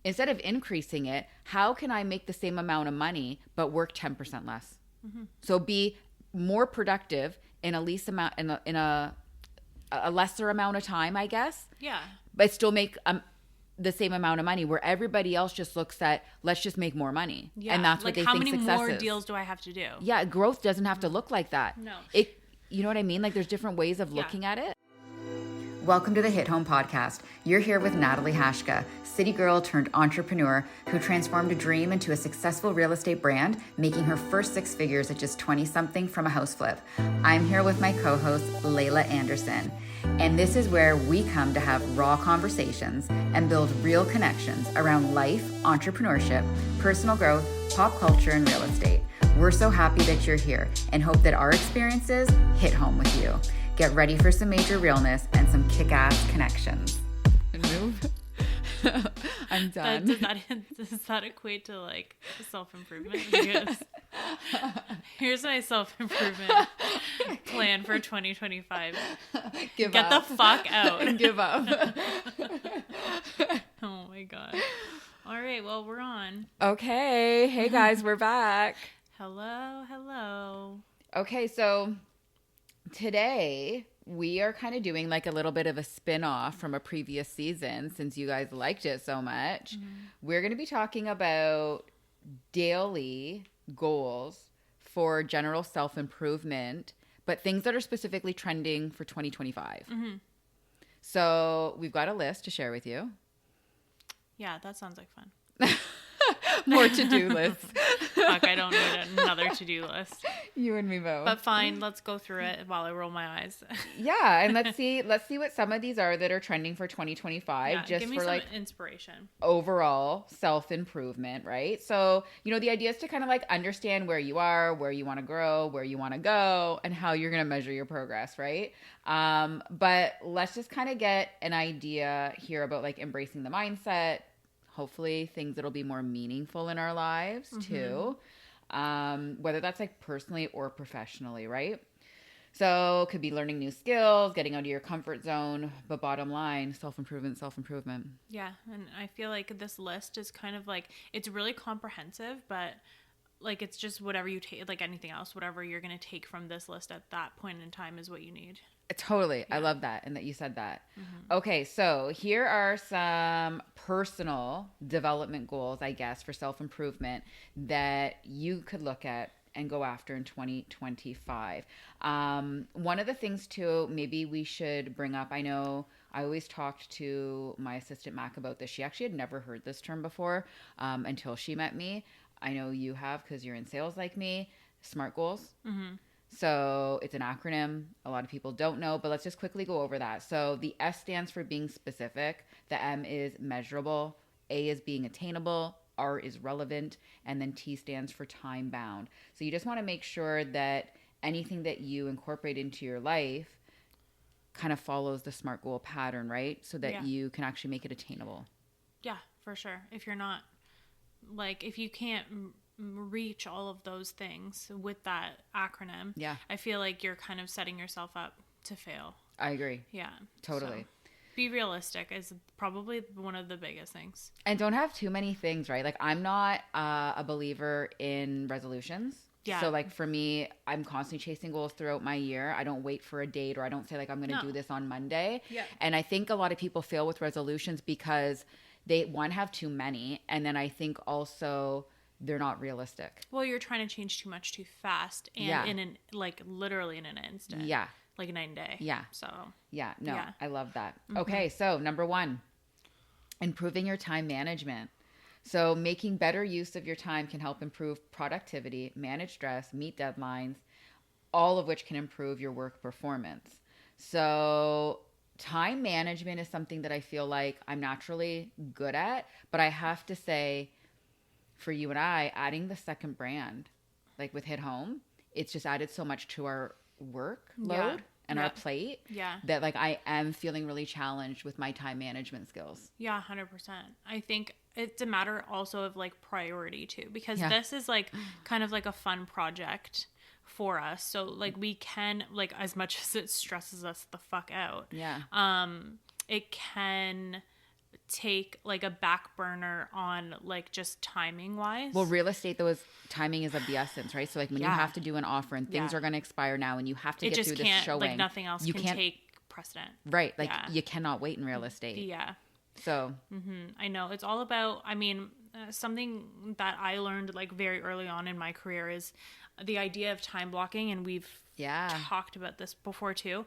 instead of increasing it, how can I make the same amount of money but work 10% less? So be more productive in a least amount in a lesser amount of time, I guess. Yeah. But still make the same amount of money, where everybody else just looks at, let's just make more money. Yeah. And that's like, what they how think many success more is. deals do I have to do? Yeah, growth doesn't have to look like that. No. You know what I mean? Like, there's different ways of looking at it. Welcome to the Hit Home Podcast. You're here with Natalie Hashka, city girl turned entrepreneur who transformed a dream into a successful real estate brand, making her first 6 figures at just 20-something from a house flip. I'm here with my co-host, Layla Anderson. And this is where we come to have raw conversations and build real connections around life, entrepreneurship, personal growth, pop culture, and real estate. We're so happy that you're here and hope that our experiences hit home with you. Get ready for some major realness and some kick-ass connections. I'm done. Does that equate to like self-improvement? Because here's my self-improvement plan for 2025. Get the fuck out. And give up. Oh my God. All right, well, we're on. Okay. Hey guys, we're back. Hello. Okay, so today we are kind of doing like a little bit of a spin-off from a previous season, since you guys liked it so much. We're going to be talking about daily goals for general self-improvement, but things that are specifically trending for 2025. So we've got a list to share with you. Yeah, that sounds like fun. More to-do lists. Fuck, I don't need another to-do list. You and me both. But fine, let's go through it while I roll my eyes. Yeah, and let's see what some of these are that are trending for 2025. Yeah, just give me for some like inspiration. Overall self-improvement, right? So, the idea is to kind of like understand where you are, where you want to grow, where you want to go, and how you're going to measure your progress, right? But let's just kind of get an idea here about like embracing the mindset. Hopefully things that'll be more meaningful in our lives too. Whether that's like personally or professionally, right? So it could be learning new skills, getting out of your comfort zone, but bottom line, self-improvement. Yeah, and I feel like this list is kind of like, it's really comprehensive, but like it's just whatever you take, like anything else, whatever you're going to take from this list at that point in time is what you need. Totally. Yeah. I love that. And that you said that. Okay. So here are some personal development goals, I guess, for self-improvement that you could look at and go after in 2025. One of the things too, maybe we should bring up, I know I always talked to my assistant Mac about this. She actually had never heard this term before until she met me. I know you have, because you're in sales like me. SMART goals. So it's an acronym. A lot of people don't know, but let's just quickly go over that. So the S stands for being specific. The M is measurable. A is being attainable. R is relevant. And then T stands for time bound. So you just want to make sure that anything that you incorporate into your life kind of follows the SMART goal pattern, right? So that you can actually make it attainable. Yeah, for sure. If you're not, like, if you can't reach all of those things with that acronym, I feel like you're kind of setting yourself up to fail. I agree. Yeah. Totally. So be realistic is probably one of the biggest things. And don't have too many things, right? Like, I'm not a believer in resolutions. Yeah. So like for me, I'm constantly chasing goals throughout my year. I don't wait for a date, or I don't say like, I'm going to do this on Monday. Yeah. And I think a lot of people fail with resolutions because they, one, have too many. And then I think also they're not realistic. Well, you're trying to change too much too fast, and literally in an instant. Yeah. Like a night and day. Yeah. So. Yeah. No, I love that. Okay. So number 1, improving your time management. So making better use of your time can help improve productivity, manage stress, meet deadlines, all of which can improve your work performance. So time management is something that I feel like I'm naturally good at, but I have to say, for you and I, adding the second brand, like with Hit Home, it's just added so much to our workload and our plate that like I am feeling really challenged with my time management skills. Yeah, 100%. I think it's a matter also of like priority too, because this is like kind of like a fun project for us. So like we can, like, as much as it stresses us the fuck out, it can take like a back burner on like just timing wise. Well, real estate though is timing is of the essence, right? So like when you have to do an offer and things are going to expire now and you have to get through this showing, like nothing else you can take precedent, right? Like you cannot wait in real estate. Yeah. So I know it's all about, I mean, something that I learned like very early on in my career is the idea of time blocking, and we've talked about this before too.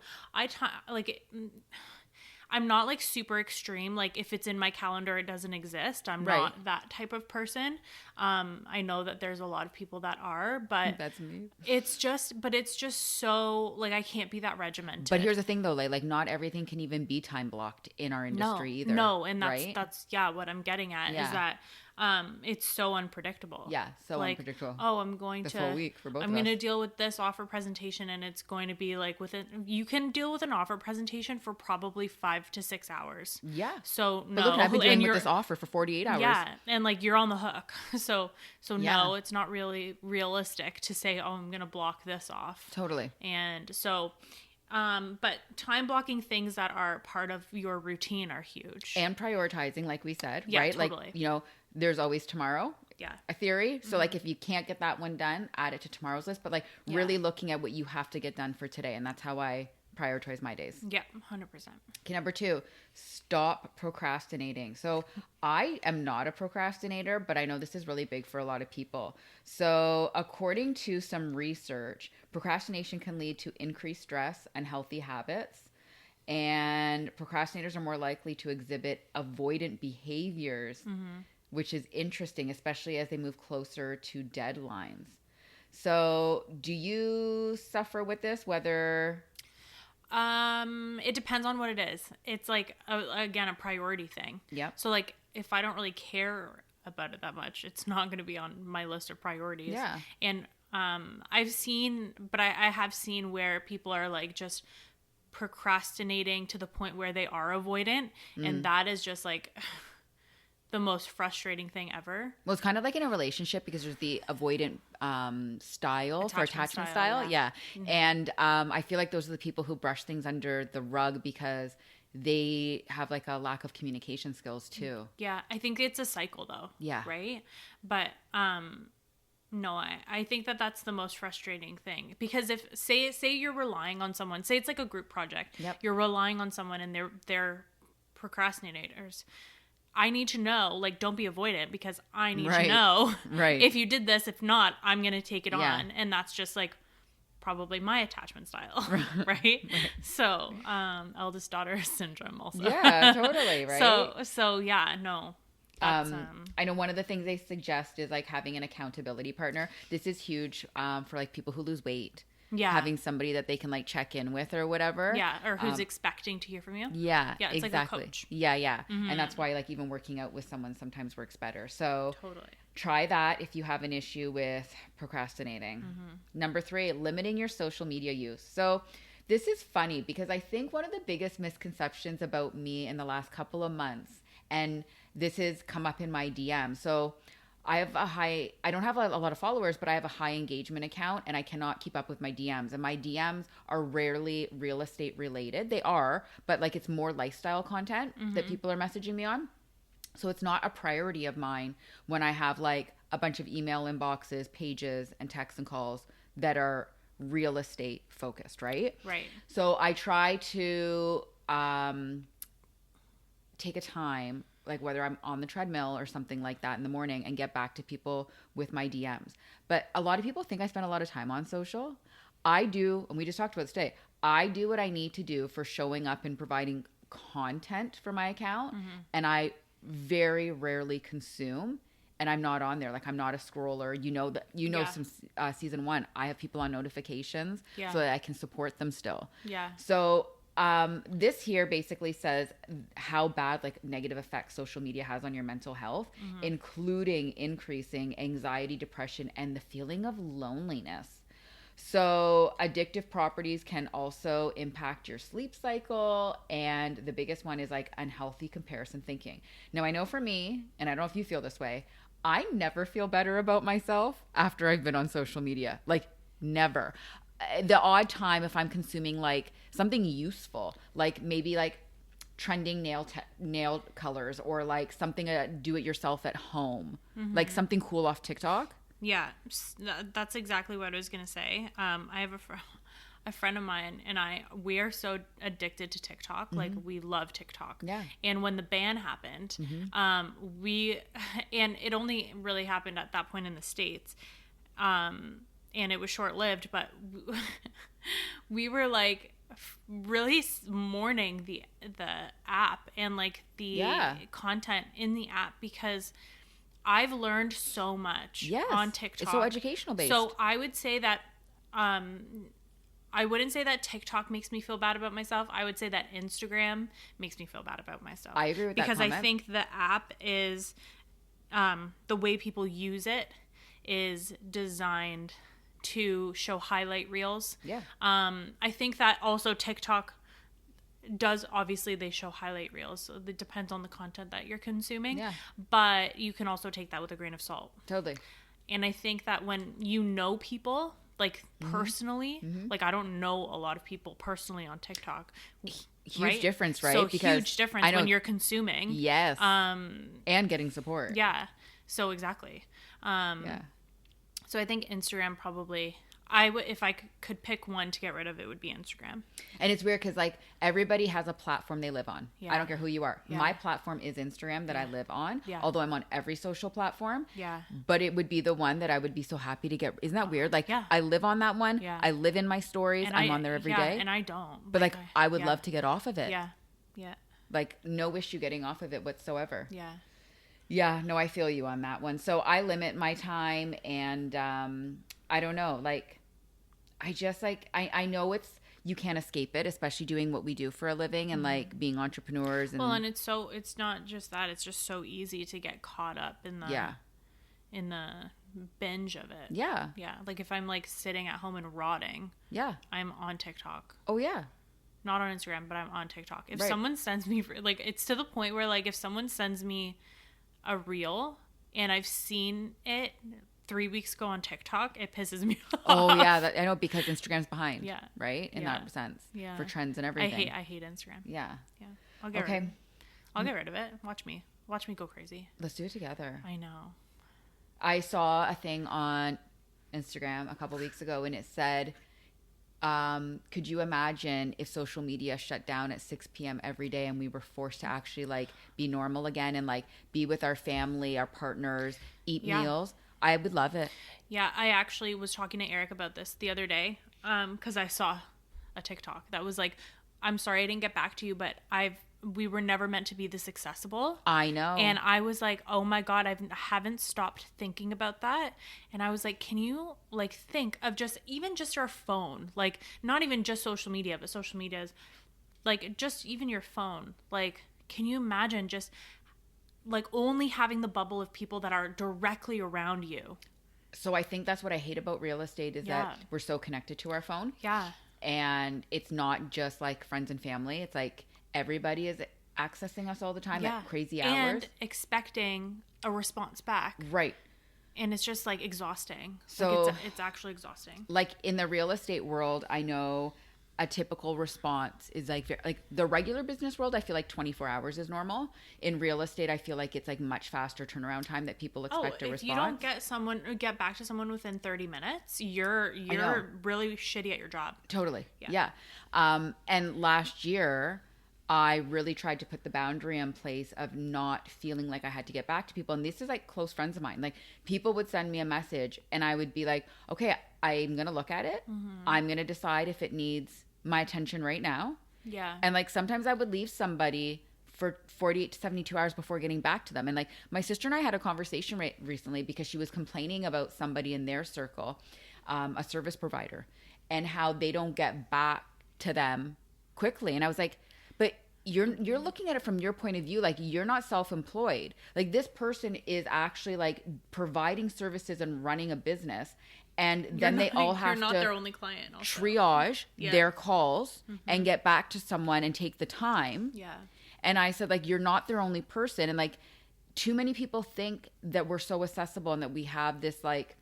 I'm not like super extreme. Like if it's in my calendar, it doesn't exist. I'm not that type of person. I know that there's a lot of people that are, but that's me. It's just so like I can't be that regimented. But here's the thing though, like not everything can even be time blocked in our industry either. No, and that's what I'm getting at is that it's so unpredictable. Yeah, so like, unpredictable. Oh, I'm going this whole week for both I'm of us. going to deal with this offer presentation, and it's going to be like you can deal with an offer presentation for probably 5 to 6 hours. Yeah. So but look, I've been dealing with this offer for 48 hours. Yeah, and like you're on the hook. So no, it's not really realistic to say, oh, I'm going to block this off. Totally. And so but time blocking things that are part of your routine are huge. And prioritizing, like we said, yeah, right? Totally. Like, there's always tomorrow. Yeah. A theory. So like if you can't get that one done, add it to tomorrow's list. But like really looking at what you have to get done for today. And that's how I prioritize my days. Yeah, 100%. Okay, number 2, stop procrastinating. So I am not a procrastinator, but I know this is really big for a lot of people. So according to some research, procrastination can lead to increased stress, unhealthy habits, and procrastinators are more likely to exhibit avoidant behaviors, which is interesting, especially as they move closer to deadlines. So do you suffer with this, whether... It depends on what it is. It's like, again, a priority thing. Yeah. So like, if I don't really care about it that much, it's not going to be on my list of priorities. Yeah. And, I have seen where people are like just procrastinating to the point where they are avoidant. And that is just like the most frustrating thing ever. Well, it's kind of like in a relationship because there's the avoidant style for attachment style. Yeah. Mm-hmm. And I feel like those are the people who brush things under the rug because they have like a lack of communication skills too. Yeah. I think it's a cycle though. Yeah. Right. But no, I think that that's the most frustrating thing, because if say you're relying on someone, say it's like a group project, you're relying on someone and they're procrastinators. I need to know, like, don't be avoidant, because I need to know if you did this. If not, I'm going to take it on. And that's just like probably my attachment style. Right? So, eldest daughter syndrome also. Yeah, totally. Right. So yeah, no. I know one of the things they suggest is like having an accountability partner. This is huge for like people who lose weight. Yeah. Having somebody that they can like check in with or whatever. Yeah. Or who's expecting to hear from you. Yeah. Yeah. It's exactly. like a coach. Yeah. Yeah. Mm-hmm. And that's why like even working out with someone sometimes works better. So totally try that if you have an issue with procrastinating. Mm-hmm. Number 3, limiting your social media use. So this is funny because I think one of the biggest misconceptions about me in the last couple of months, and this has come up in my DM. So I don't have a lot of followers, but I have a high engagement account and I cannot keep up with my DMs. And my DMs are rarely real estate related. They are, but like it's more lifestyle content that people are messaging me on. So it's not a priority of mine when I have like a bunch of email inboxes, pages, and texts and calls that are real estate focused, right? Right. So I try to take a time, like whether I'm on the treadmill or something like that in the morning, and get back to people with my DMs. But a lot of people think I spend a lot of time on social. I do, and we just talked about this today, I do what I need to do for showing up and providing content for my account. And I very rarely consume, and I'm not on there. Like I'm not a scroller. Some season 1, I have people on notifications so that I can support them still. Yeah. So this here basically says how bad like negative effects social media has on your mental health, including increasing anxiety, depression, and the feeling of loneliness. So addictive properties can also impact your sleep cycle. And the biggest one is like unhealthy comparison thinking. Now I know for me, and I don't know if you feel this way, I never feel better about myself after I've been on social media. Like never. The odd time if I'm consuming like something useful, like maybe like trending nail colors, or like something do it yourself at home, like something cool off TikTok. Yeah, that's exactly what I was gonna say. I have a friend of mine and we are so addicted to TikTok. Like, we love TikTok. Yeah. And when the ban happened, and it only really happened at that point in the States, and it was short lived, but we were like really mourning the app and like the content in the app, because I've learned so much on TikTok. It's so educational based. So I would say that I wouldn't say that TikTok makes me feel bad about myself. I would say that Instagram makes me feel bad about myself. I agree with that because comment. I think the app is the way people use it is designed to show highlight reels. Yeah. I think that also TikTok does, obviously they show highlight reels, so it depends on the content that you're consuming. Yeah. But you can also take that with a grain of salt. Totally. And I think that when you know people, like personally, like I don't know a lot of people personally on TikTok. Huge difference, right? So because huge difference when you're consuming. Yes. And getting support. Yeah. So exactly. So I think Instagram probably, if I could pick one to get rid of, it would be Instagram. And it's weird because like everybody has a platform they live on. Yeah. I don't care who you are. Yeah. My platform is Instagram that I live on, although I'm on every social platform. Yeah. But it would be the one that I would be so happy to get. Isn't that weird? Like I live on that one. Yeah. I live in my stories. And I'm on there every day. And I don't. But like I would love to get off of it. Yeah. Yeah. Like no issue getting off of it whatsoever. Yeah. Yeah. No, I feel you on that one. So I limit my time, and I don't know, like I just like, I know you can't escape it, especially doing what we do for a living and like being entrepreneurs. And well, and it's not just that, it's just so easy to get caught up in the binge of it. Yeah. Yeah. Like if I'm like sitting at home and rotting, I'm on TikTok. Oh yeah. Not on Instagram, but I'm on TikTok. If someone sends me, like, it's to the point where like if someone sends me a reel and I've seen it 3 weeks ago on TikTok, it pisses me off. Oh yeah, I know, because Instagram's behind. Yeah. Right? In that sense. Yeah. For trends and everything. I hate Instagram. Yeah. Yeah. I'll get rid of it. Watch me go crazy. Let's do it together. I know. I saw a thing on Instagram a couple weeks ago, and it said, could you imagine if social media shut down at 6 p.m. every day and we were forced to actually like be normal again and like be with our family, our partners, eat meals? I would love it. Yeah, I actually was talking to Eric about this the other day, because I saw a TikTok that was like, I'm sorry I didn't get back to you, but we were never meant to be this accessible. I know. And I was like, oh my God, I haven't stopped thinking about that. And I was like, can you like think of just our phone, like not even just social media, but social media is like just even your phone. Like, can you imagine just like only having the bubble of people that are directly around you? So I think that's what I hate about real estate is that we're so connected to our phone. Yeah. And it's not just like friends and family. It's like everybody is accessing us all the time at crazy hours. And expecting a response back. Right. And it's just like exhausting. So like it's actually exhausting. Like in the real estate world, I know a typical response is like the regular business world, I feel like 24 hours is normal. In real estate, I feel like it's like much faster turnaround time that people expect a response. If you don't get back to someone within 30 minutes, you're really shitty at your job. Totally. Yeah. And last year, I really tried to put the boundary in place of not feeling like I had to get back to people. And this is like close friends of mine. Like people would send me a message and I would be like, okay, I'm going to look at it. Mm-hmm. I'm going to decide if it needs my attention right now. Yeah. And like sometimes I would leave somebody for 48 to 72 hours before getting back to them. And like my sister and I had a conversation recently because she was complaining about somebody in their circle, a service provider, and how they don't get back to them quickly. And I was like, but you're looking at it from your point of view. Like you're not self-employed. Like this person is actually like providing services and running a business. And then they all have to their only client also. Triage their calls and get back to someone and take the time. Yeah. And I said, like, you're not their only person. And like too many people think that we're so accessible and that we have this like,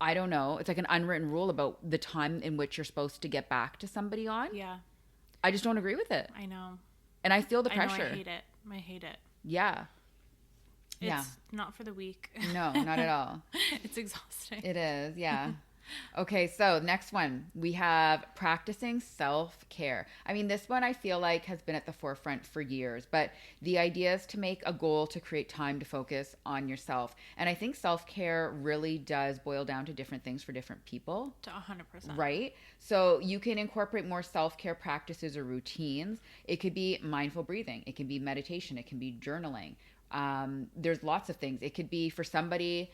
I don't know, it's like an unwritten rule about the time in which you're supposed to get back to somebody on. Yeah. I just don't agree with it. I know. And I feel the I know, pressure. I hate it. I hate it. Yeah. It's not for the weak. No, not at all. It's exhausting. It is, yeah. Okay, so next one, we have practicing self-care. I mean, this one I feel like has been at the forefront for years, but the idea is to make a goal to create time to focus on yourself. And I think self-care really does boil down to different things for different people. To 100%. Right? So you can incorporate more self-care practices or routines. It could be mindful breathing. It can be meditation. It can be journaling. There's lots of things. It could be for somebody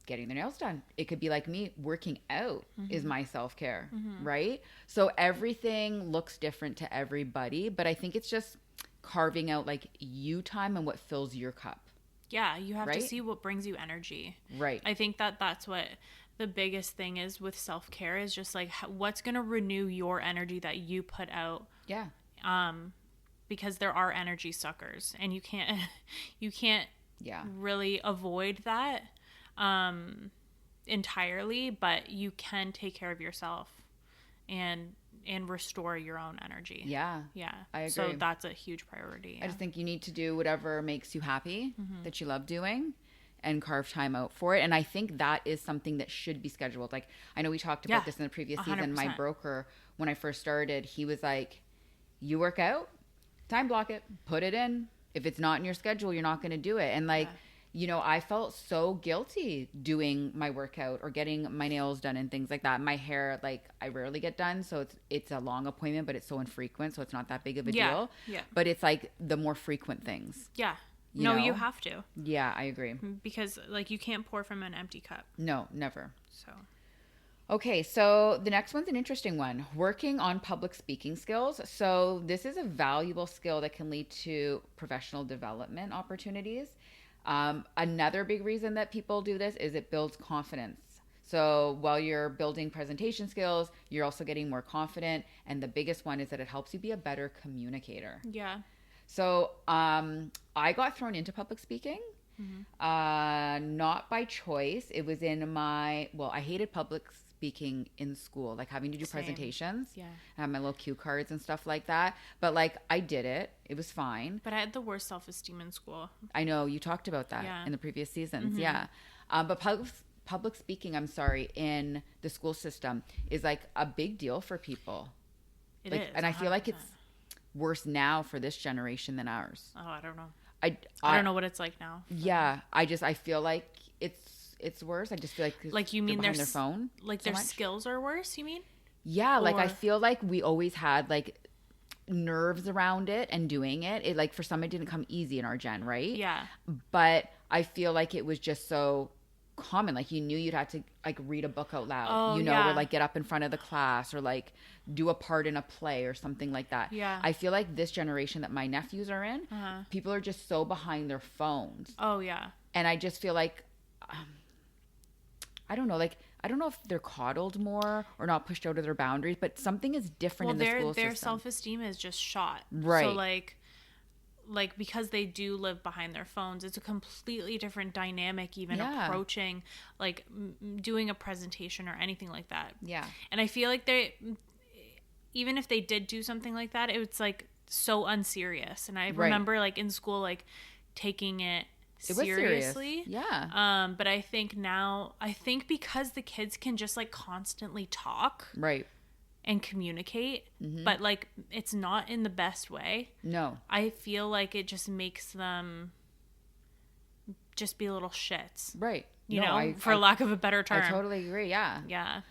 getting their nails done. It could be like me, working out is my self-care, right? So everything looks different to everybody, but I think it's just carving out like you time and what fills your cup. Yeah, you have right? to see what brings you energy. Right. I think that's what the biggest thing is with self-care is just like what's going to renew your energy that you put out. Yeah. Because there are energy suckers and you can't really avoid that entirely, but you can take care of yourself and restore your own energy. Yeah. I agree. So that's a huge priority. I just think you need to do whatever makes you happy, that you love doing, and carve time out for it. And I think that is something that should be scheduled. Like, I know we talked about this in the previous 100%. season. My broker, when I first started, he was like, you work out, time block it, put it in. If it's not in your schedule, you're not going to do it. And like, you know, I felt so guilty doing my workout or getting my nails done and things like that. My hair, like, I rarely get done. So it's a long appointment, but it's so infrequent. So it's not that big of a deal. Yeah. But it's like the more frequent things. Yeah. You know? You have to. Yeah, I agree. Because like you can't pour from an empty cup. No, never. So. Okay, so the next one's an interesting one. Working on public speaking skills. So this is a valuable skill that can lead to professional development opportunities. Another big reason that people do this is it builds confidence. So while you're building presentation skills, you're also getting more confident. And the biggest one is that it helps you be a better communicator. Yeah. So I got thrown into public speaking, not by choice. It was in I hated public speaking in school, like having to do presentations. Yeah. I had my little cue cards and stuff like that. But like I did it. It was fine. But I had the worst self-esteem in school. I know you talked about that in the previous seasons. Yeah. But public speaking, in the school system is like a big deal for people. It is. And I feel like it's worse now for this generation than ours. Oh, I don't know. I don't know what it's like now. Yeah. I feel like it's worse. I just feel like you mean behind their phone, like their skills are worse, you mean? Yeah, like I feel like we always had like nerves around it and doing it. It like for some it didn't come easy in our gen, right? Yeah. But I feel like it was just so common. Like you knew you'd have to like read a book out loud, or like get up in front of the class or like do a part in a play or something like that. Yeah. I feel like this generation that my nephews are in, people are just so behind their phones. Oh yeah. And I just feel like I don't know, like I don't know if they're coddled more or not pushed out of their boundaries, but something is different in the school system. Their self-esteem is just shot. Right. So like because they do live behind their phones, it's a completely different dynamic even approaching like doing a presentation or anything like that. Yeah. And I feel like even if they did do something like that, it was like so unserious. And I remember like in school like taking it seriously. Yeah. But I think because the kids can just like constantly talk. Right. And communicate, but like it's not in the best way. No. I feel like it just makes them just be little shits. Right. You know, for lack of a better term. I totally agree. Yeah. Yeah.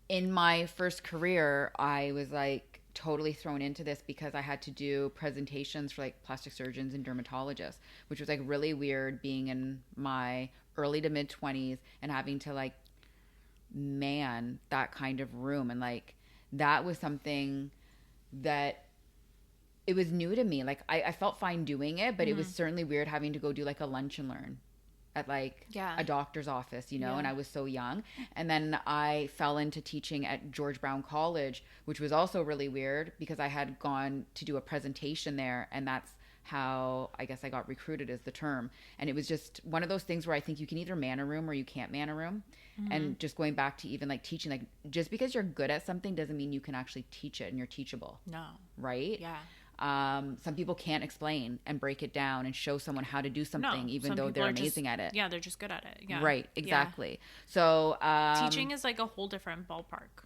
In my first career, I was like totally thrown into this because I had to do presentations for like plastic surgeons and dermatologists, which was like really weird being in my early to mid 20s and having to like man that kind of room. And like that was something that it was new to me. Like I felt fine doing it, but it was certainly weird having to go do like a lunch and learn at like a doctor's office, you know, and I was so young. And then I fell into teaching at George Brown College, which was also really weird because I had gone to do a presentation there, and that's how I guess I got recruited is the term. And it was just one of those things where I think you can either man a room or you can't man a room. And just going back to even like teaching, like just because you're good at something doesn't mean you can actually teach it and you're teachable. No. Right? Yeah. Some people can't explain and break it down and show someone how to do something, even though they're amazing at it. Yeah, they're just good at it. Yeah. Right, exactly. Yeah. So teaching is like a whole different ballpark.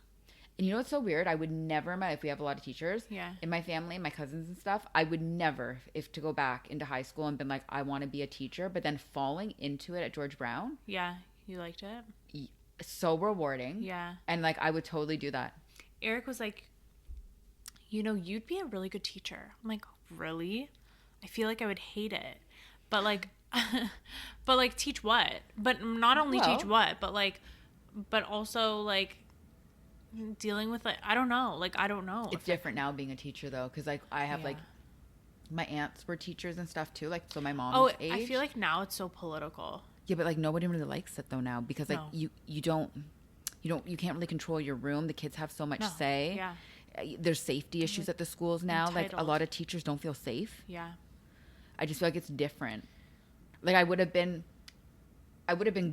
And you know what's so weird? I would never, if we have a lot of teachers in my family, my cousins and stuff, I would never, if to go back into high school and been like, I want to be a teacher, but then falling into it at George Brown. Yeah, you liked it? So rewarding. Yeah. And like, I would totally do that. Eric was like, you know, you'd be a really good teacher. I'm like, really? I feel like I would hate it. But like, teach what? But not only teach what, but also like, dealing with like I don't know it's different now being a teacher though, because like I have like my aunts were teachers and stuff too, like so my mom's age. I feel like now it's so political. Yeah, but like nobody really likes it though now, because like you can't really control your room. The kids have so much say. There's safety issues at the schools now. Entitled. Like a lot of teachers don't feel safe. I just feel like it's different. Like I would have been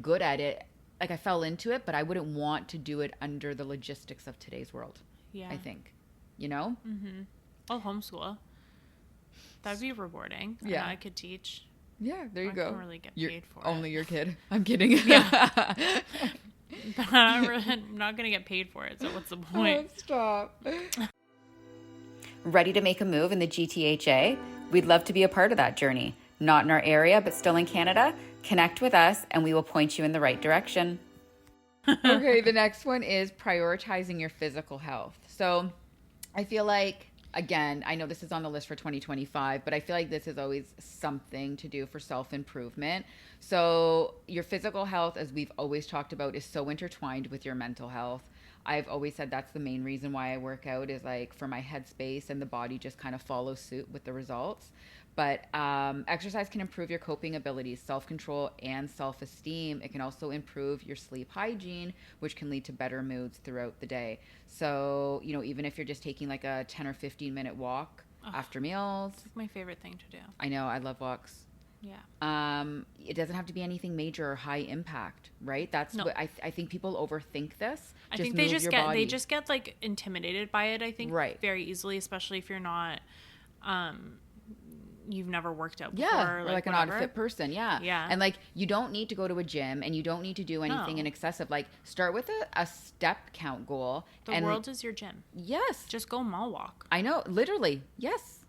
good at it. Like I fell into it, but I wouldn't want to do it under the logistics of today's world. I think, you know? Mm-hmm. I'll homeschool. That'd be rewarding. Yeah. I could teach. Yeah, there you go. I don't really get paid for only your kid. I'm kidding. Yeah. But I'm not going to get paid for it, so what's the point? Oh, stop. Ready to make a move in the GTHA? We'd love to be a part of that journey. Not in our area, but still in Canada? Connect with us and we will point you in the right direction. Okay, the next one is prioritizing your physical health. So I feel like, again, I know this is on the list for 2025, but I feel like this is always something to do for self-improvement. So your physical health, as we've always talked about, is so intertwined with your mental health. I've always said that's the main reason why I work out, is like for my headspace, and the body just kind of follows suit with the results. But exercise can improve your coping abilities, self-control, and self-esteem. It can also improve your sleep hygiene, which can lead to better moods throughout the day. So, you know, even if you're just taking like a 10 or 15-minute walk after meals. It's my favorite thing to do. I know, I love walks. Yeah. It doesn't have to be anything major or high impact, right? That's what I think people overthink this. I think they just get like intimidated by it, I think, very easily, especially if you're not you've never worked out before, or like an odd fit person. And like you don't need to go to a gym, and you don't need to do anything in excessive. Like start with a step count goal. The world is your gym. Yes, just go mall walk. I know, literally. Yes.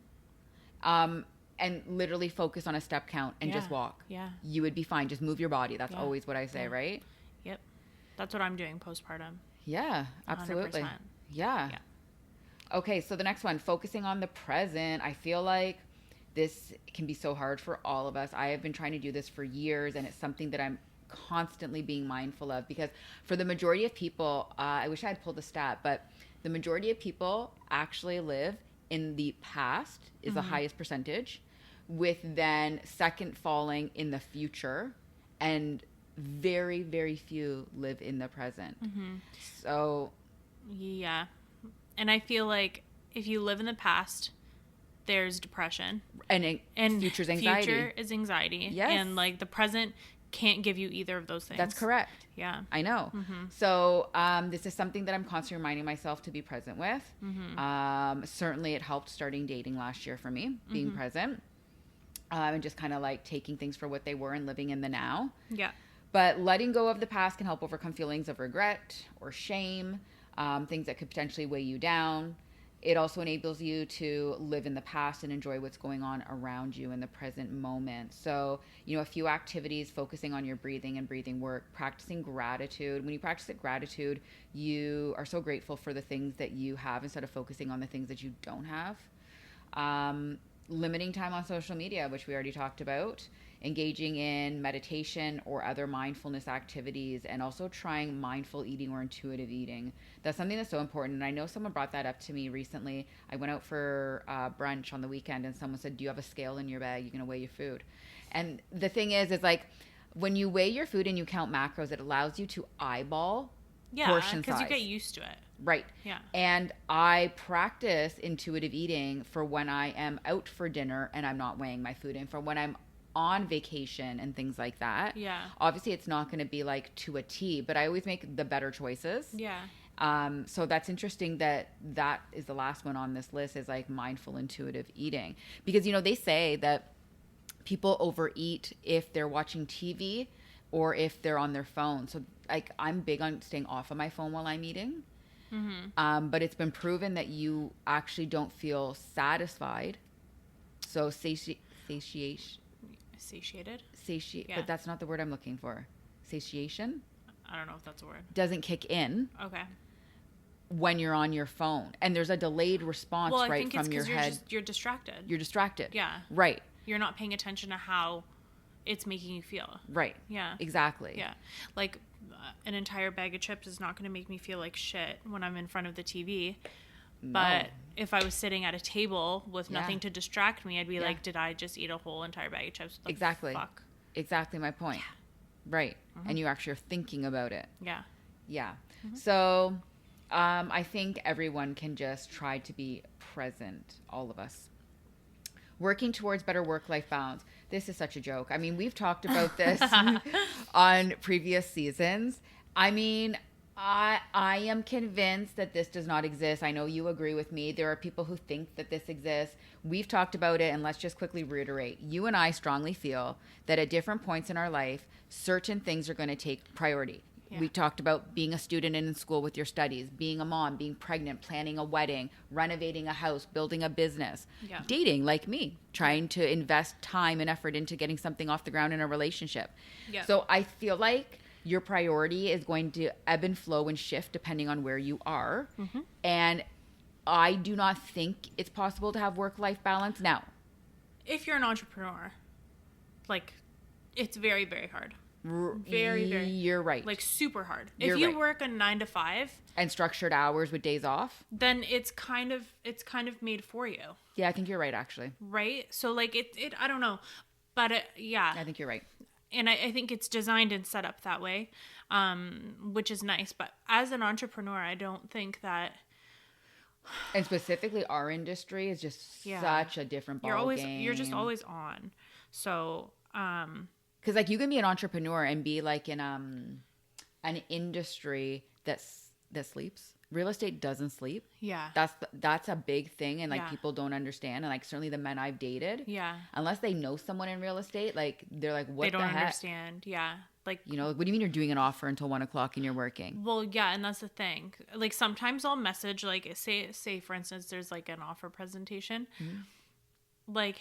And literally focus on a step count and just walk. You would be fine. Just move your body. That's always what I say, right? Yep. That's what I'm doing postpartum. Yeah, absolutely. 100%. Yeah. Okay, so the next one, focusing on the present. I feel like this can be so hard for all of us. I have been trying to do this for years, and it's something that I'm constantly being mindful of, because for the majority of people, I wish I had pulled a stat, but the majority of people actually live in the past is the highest percentage, with then second falling in the future, and very, very few live in the present. So yeah. And I feel like if you live in the past, there's depression. And future's anxiety. Future is anxiety. Yes. And like the present can't give you either of those things. That's correct. Yeah. I know. So this is something that I'm constantly reminding myself to be present with. Certainly it helped starting dating last year for me, being present. And just kind of like taking things for what they were and living in the now. Yeah. But letting go of the past can help overcome feelings of regret or shame, things that could potentially weigh you down. It also enables you to live in the past and enjoy what's going on around you in the present moment. So, you know, a few activities focusing on your breathing and breathing work, practicing gratitude. When you practice gratitude, you are so grateful for the things that you have instead of focusing on the things that you don't have. Limiting time on social media, which we already talked about. Engaging in meditation or other mindfulness activities, and also trying mindful eating or intuitive eating. That's something that's so important. And I know someone brought that up to me recently. I went out for brunch on the weekend, and someone said, do you have a scale in your bag? You're going to weigh your food. And the thing is like when you weigh your food and you count macros, it allows you to eyeball portion size. Because you get used to it. Right. Yeah. And I practice intuitive eating for when I am out for dinner and I'm not weighing my food, and for when I'm on vacation and things like that. Yeah. Obviously, it's not going to be like to a T, but I always make the better choices. Yeah. So that's interesting that is the last one on this list, is like mindful intuitive eating, because they say that people overeat if they're watching TV or if they're on their phone. So like I'm big on staying off of my phone while I'm eating. But it's been proven that you actually don't feel satisfied. So satiated. Yeah. But that's not the word I'm looking for. Satiation. I don't know if that's a word. Doesn't kick in. Okay. When you're on your phone, and there's a delayed response right from your head. You're distracted. You're distracted. Yeah. Right. You're not paying attention to how it's making you feel. Right. Yeah. Exactly. Yeah. Like an entire bag of chips is not going to make me feel like shit when I'm in front of the TV. No. But if I was sitting at a table with nothing to distract me, I'd be like, did I just eat a whole entire bag of chips? What the fuck? Exactly my point. Yeah. Right. And you actually are thinking about it. Yeah. Yeah. So I think everyone can just try to be present, all of us. Working towards better work-life balance. This is such a joke. I mean, we've talked about this on previous seasons. I mean, I am convinced that this does not exist. I know you agree with me. There are people who think that this exists. We've talked about it, and let's just quickly reiterate. You and I strongly feel that at different points in our life, certain things are going to take priority. Yeah. We talked about being a student and in school with your studies, being a mom, being pregnant, planning a wedding, renovating a house, building a business, dating like me, trying to invest time and effort into getting something off the ground in a relationship. Yeah. So I feel like your priority is going to ebb and flow and shift depending on where you are. And I do not think it's possible to have work-life balance now. If you're an entrepreneur, like, it's very, very hard. Very, very. You're right. Like super hard. If you work a 9 to 5 and structured hours with days off, then it's kind of made for you. Yeah, I think you're right, actually. Right. So like it I don't know, but yeah. I think you're right. And I think it's designed and set up that way, which is nice. But as an entrepreneur, I don't think that. And specifically, our industry is just such a different ballgame. You're just always on. So. Because like you can be an entrepreneur and be like in an industry that sleeps. Real estate doesn't sleep. Yeah, that's a big thing, and like people don't understand. And like certainly the men I've dated, unless they know someone in real estate, like they're like, what? They don't understand. Yeah, like what do you mean you're doing an offer until 1 o'clock and you're working? Well, yeah, and that's the thing. Like sometimes I'll message like say for instance, there's like an offer presentation, like.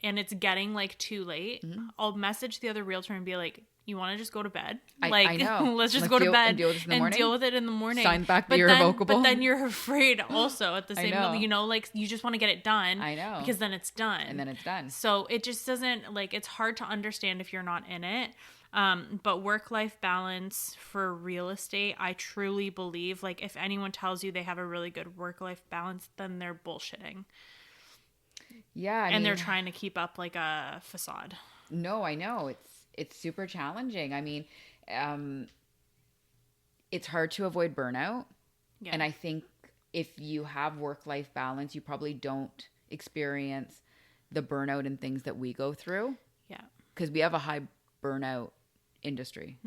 And it's getting like too late, I'll message the other realtor and be like, you want to just go to bed? I know. Let's just go to bed and deal with it in the morning. Sign back the irrevocable. But then you're afraid also at the same time, like you just want to get it done. I know. Because then it's done. And then it's done. So it just doesn't, like, it's hard to understand if you're not in it. But work-life balance for real estate, I truly believe, like, if anyone tells you they have a really good work-life balance, then they're bullshitting. Yeah. And they're trying to keep up like a facade. No, I know. It's super challenging. I mean, it's hard to avoid burnout. Yeah. And I think if you have work-life balance, you probably don't experience the burnout and things that we go through. Yeah. Because we have a high burnout industry.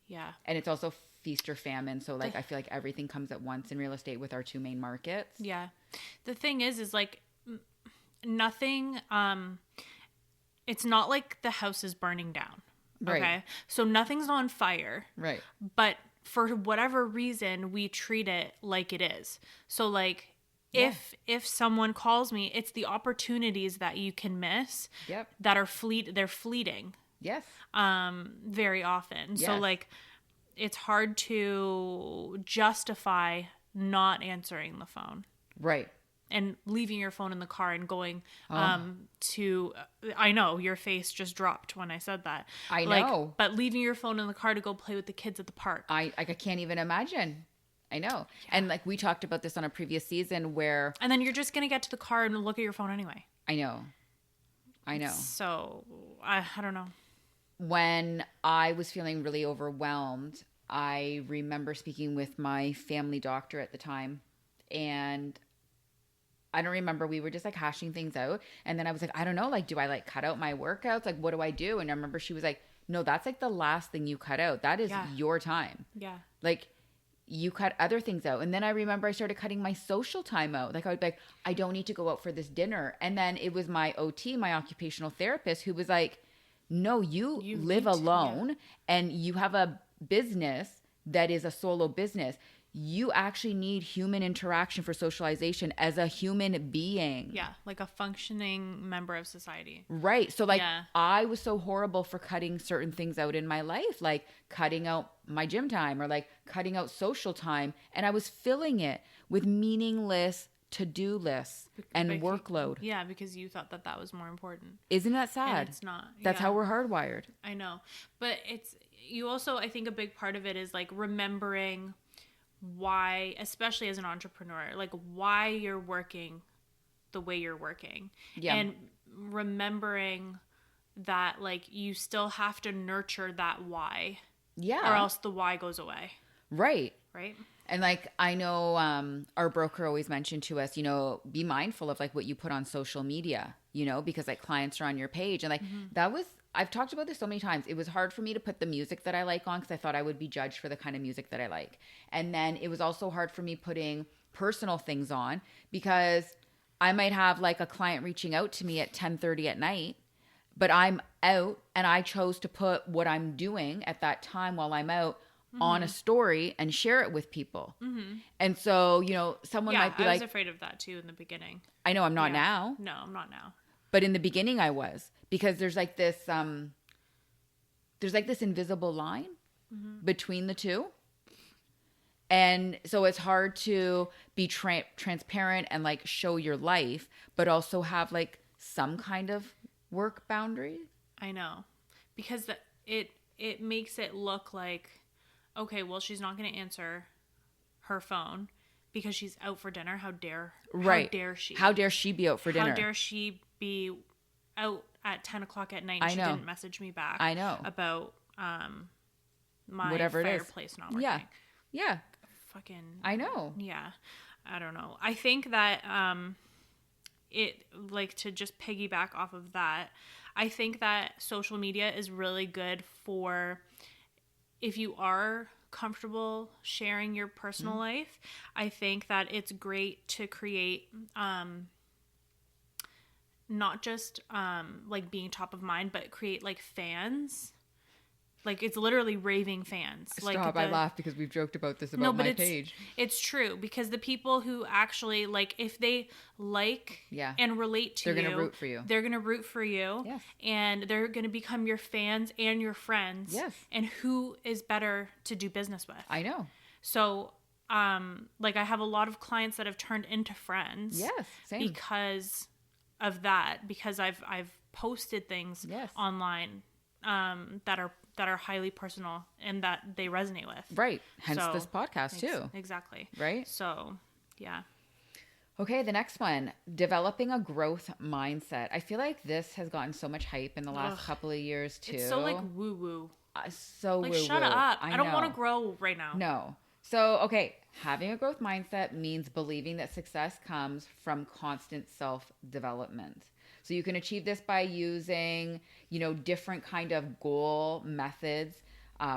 Yeah. And it's also feast or famine. So like I feel like everything comes at once in real estate with our two main markets. Yeah. The thing is like nothing, it's not like the house is burning down. Right. Okay. So nothing's on fire. Right. But for whatever reason, we treat it like it is. So like if someone calls me, it's the opportunities that you can miss that are they're fleeting. Yes. Very often. Yes. So like it's hard to justify not answering the phone. Right. And leaving your phone in the car and going to, I know your face just dropped when I said that. I know. But leaving your phone in the car to go play with the kids at the park. I can't even imagine. I know. Yeah. And like we talked about this on a previous season where. And then you're just going to get to the car and look at your phone anyway. I know. So I don't know. When I was feeling really overwhelmed, I remember speaking with my family doctor at the time, and I don't remember, we were just like hashing things out. And then I was like, I don't know, like, do I like cut out my workouts? Like, what do I do? And I remember she was like, no, that's like the last thing you cut out. That is your time. Yeah. Like, you cut other things out. And then I remember I started cutting my social time out. Like I would be like, I don't need to go out for this dinner. And then it was my OT, my occupational therapist, who was like, no, you live alone and you have a business that is a solo business. You actually need human interaction for socialization as a human being. Yeah, like a functioning member of society. Right. So like I was so horrible for cutting certain things out in my life, like cutting out my gym time or like cutting out social time. And I was filling it with meaningless to-do lists and workload. Yeah, because you thought that that was more important. Isn't that sad? And it's not. That's how we're hardwired. I know. But you also, I think a big part of it is like remembering why, especially as an entrepreneur, like why you're working the way you're working. Yeah. And remembering that like you still have to nurture that why. Yeah. Or else the why goes away. Right. Right. And like, I know our broker always mentioned to us, be mindful of like what you put on social media, because like clients are on your page. And like I've talked about this so many times. It was hard for me to put the music that I like on because I thought I would be judged for the kind of music that I like. And then it was also hard for me putting personal things on because I might have like a client reaching out to me at 10:30 at night, but I'm out and I chose to put what I'm doing at that time while I'm out on a story and share it with people. And so, someone might be like, I was afraid of that too in the beginning. I know I'm not now. No, I'm not now. But in the beginning I was, because there's like this invisible line between the two. And so it's hard to be transparent and like show your life, but also have like some kind of work boundary. I know, because it makes it look like, okay, well, she's not going to answer her phone because she's out for dinner. How dare she? How dare she be out for dinner? How dare she be out at 10 o'clock at night and she didn't message me back about my whatever fireplace not working. Yeah. Fucking. I know. Yeah. I don't know. I think that it, like, to just piggyback off of that, I think that social media is really good for if you are comfortable sharing your personal life. I think that it's great to create not just like being top of mind, but create like fans. Like it's literally raving fans. Stop! I laugh because we've joked about this about my page. It's true, because the people who actually like, if they like and relate to they're gonna root for you. They're gonna root for you. Yes. And they're gonna become your fans and your friends. Yes. And who is better to do business with? I know. So, like I have a lot of clients that have turned into friends. Yes. Same. Because of that, because I've posted things online that are highly personal and that they resonate with. Right. Hence this podcast too. Exactly. Right. So, yeah. Okay, the next one, developing a growth mindset. I feel like this has gotten so much hype in the last couple of years too. It's so like woo woo. So like woo-woo. Shut up. I don't want to grow right now. No. So, okay, having a growth mindset means believing that success comes from constant self-development. So you can achieve this by using, different kind of goal methods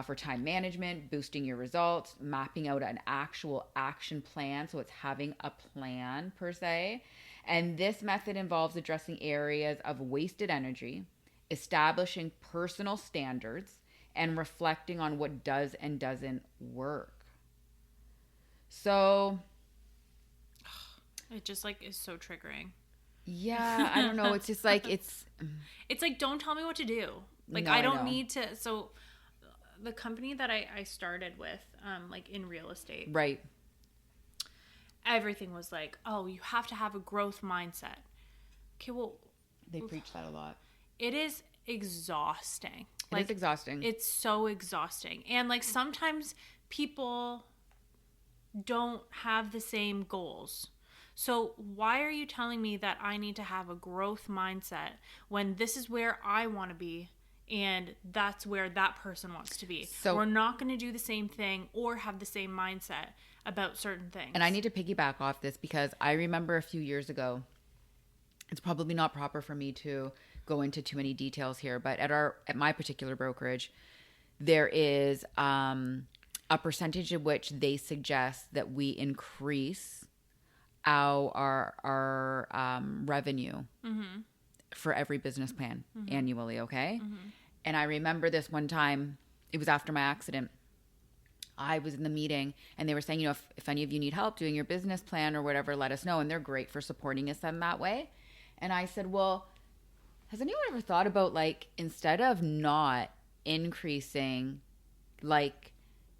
for time management, boosting your results, mapping out an actual action plan. So it's having a plan per se. And this method involves addressing areas of wasted energy, establishing personal standards, and reflecting on what does and doesn't work. So it just like is so triggering. Yeah, I don't know. It's just like it's like, don't tell me what to do. Like, no, I don't need to. So the company that I started with, like in real estate, right? Everything was like, oh, you have to have a growth mindset. Okay, well, they preach that a lot. It is exhausting. It is exhausting. It's so exhausting. And like sometimes people don't have the same goals. So why are you telling me that I need to have a growth mindset when this is where I want to be and that's where that person wants to be? So we're not going to do the same thing or have the same mindset about certain things. And I need to piggyback off this because I remember a few years ago, it's probably not proper for me to go into too many details here, but at my particular brokerage, there is a a percentage of which they suggest that we increase our revenue for every business plan annually, okay? And I remember this one time, it was after my accident. I was in the meeting and they were saying, if any of you need help doing your business plan or whatever, let us know. And they're great for supporting us in that way. And I said, well, has anyone ever thought about, like, instead of not increasing, like,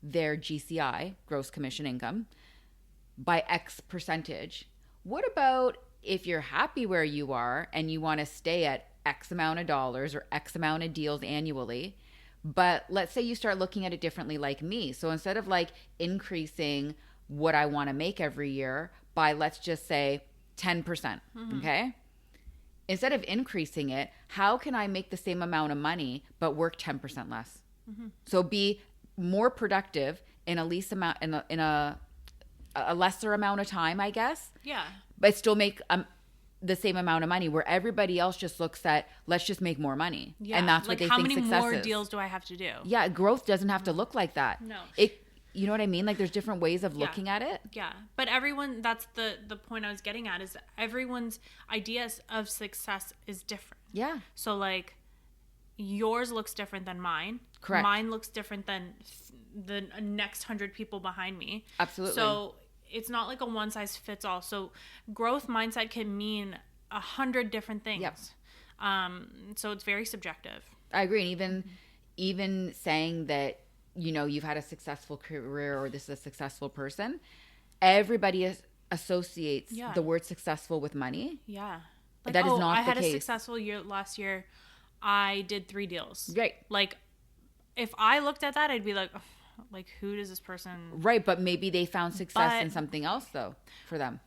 their GCI, gross commission income, by X percentage, what about if you're happy where you are and you want to stay at X amount of dollars or X amount of deals annually, but let's say you start looking at it differently like me. So instead of, like, increasing what I want to make every year by, let's just say 10%, okay? Instead of increasing it, how can I make the same amount of money but work 10% less? So be more productive in a lesser amount of time, I guess. Yeah. But still make the same amount of money, where everybody else just looks at, let's just make more money. Yeah. And that's what they think success is. How many more deals do I have to do? Yeah, growth doesn't have to look like that. No. You know what I mean? Like, there's different ways of looking at it. Yeah. But everyone, that's the point I was getting at, is that everyone's ideas of success is different. Yeah. So, like, yours looks different than mine. Correct. Mine looks different than the next 100 people behind me. Absolutely. So it's not like a one size fits all. So growth mindset can mean 100 different things. Yep. So it's very subjective. I agree. And even saying that, you've had a successful career or this is a successful person, everybody associates the word successful with money. Yeah. Like, that is not I the had case. a successful year last year. I did 3 deals. Right. Like, if I looked at that, I'd be like, like, who does this person... Right, but maybe they found success in something else, though, for them.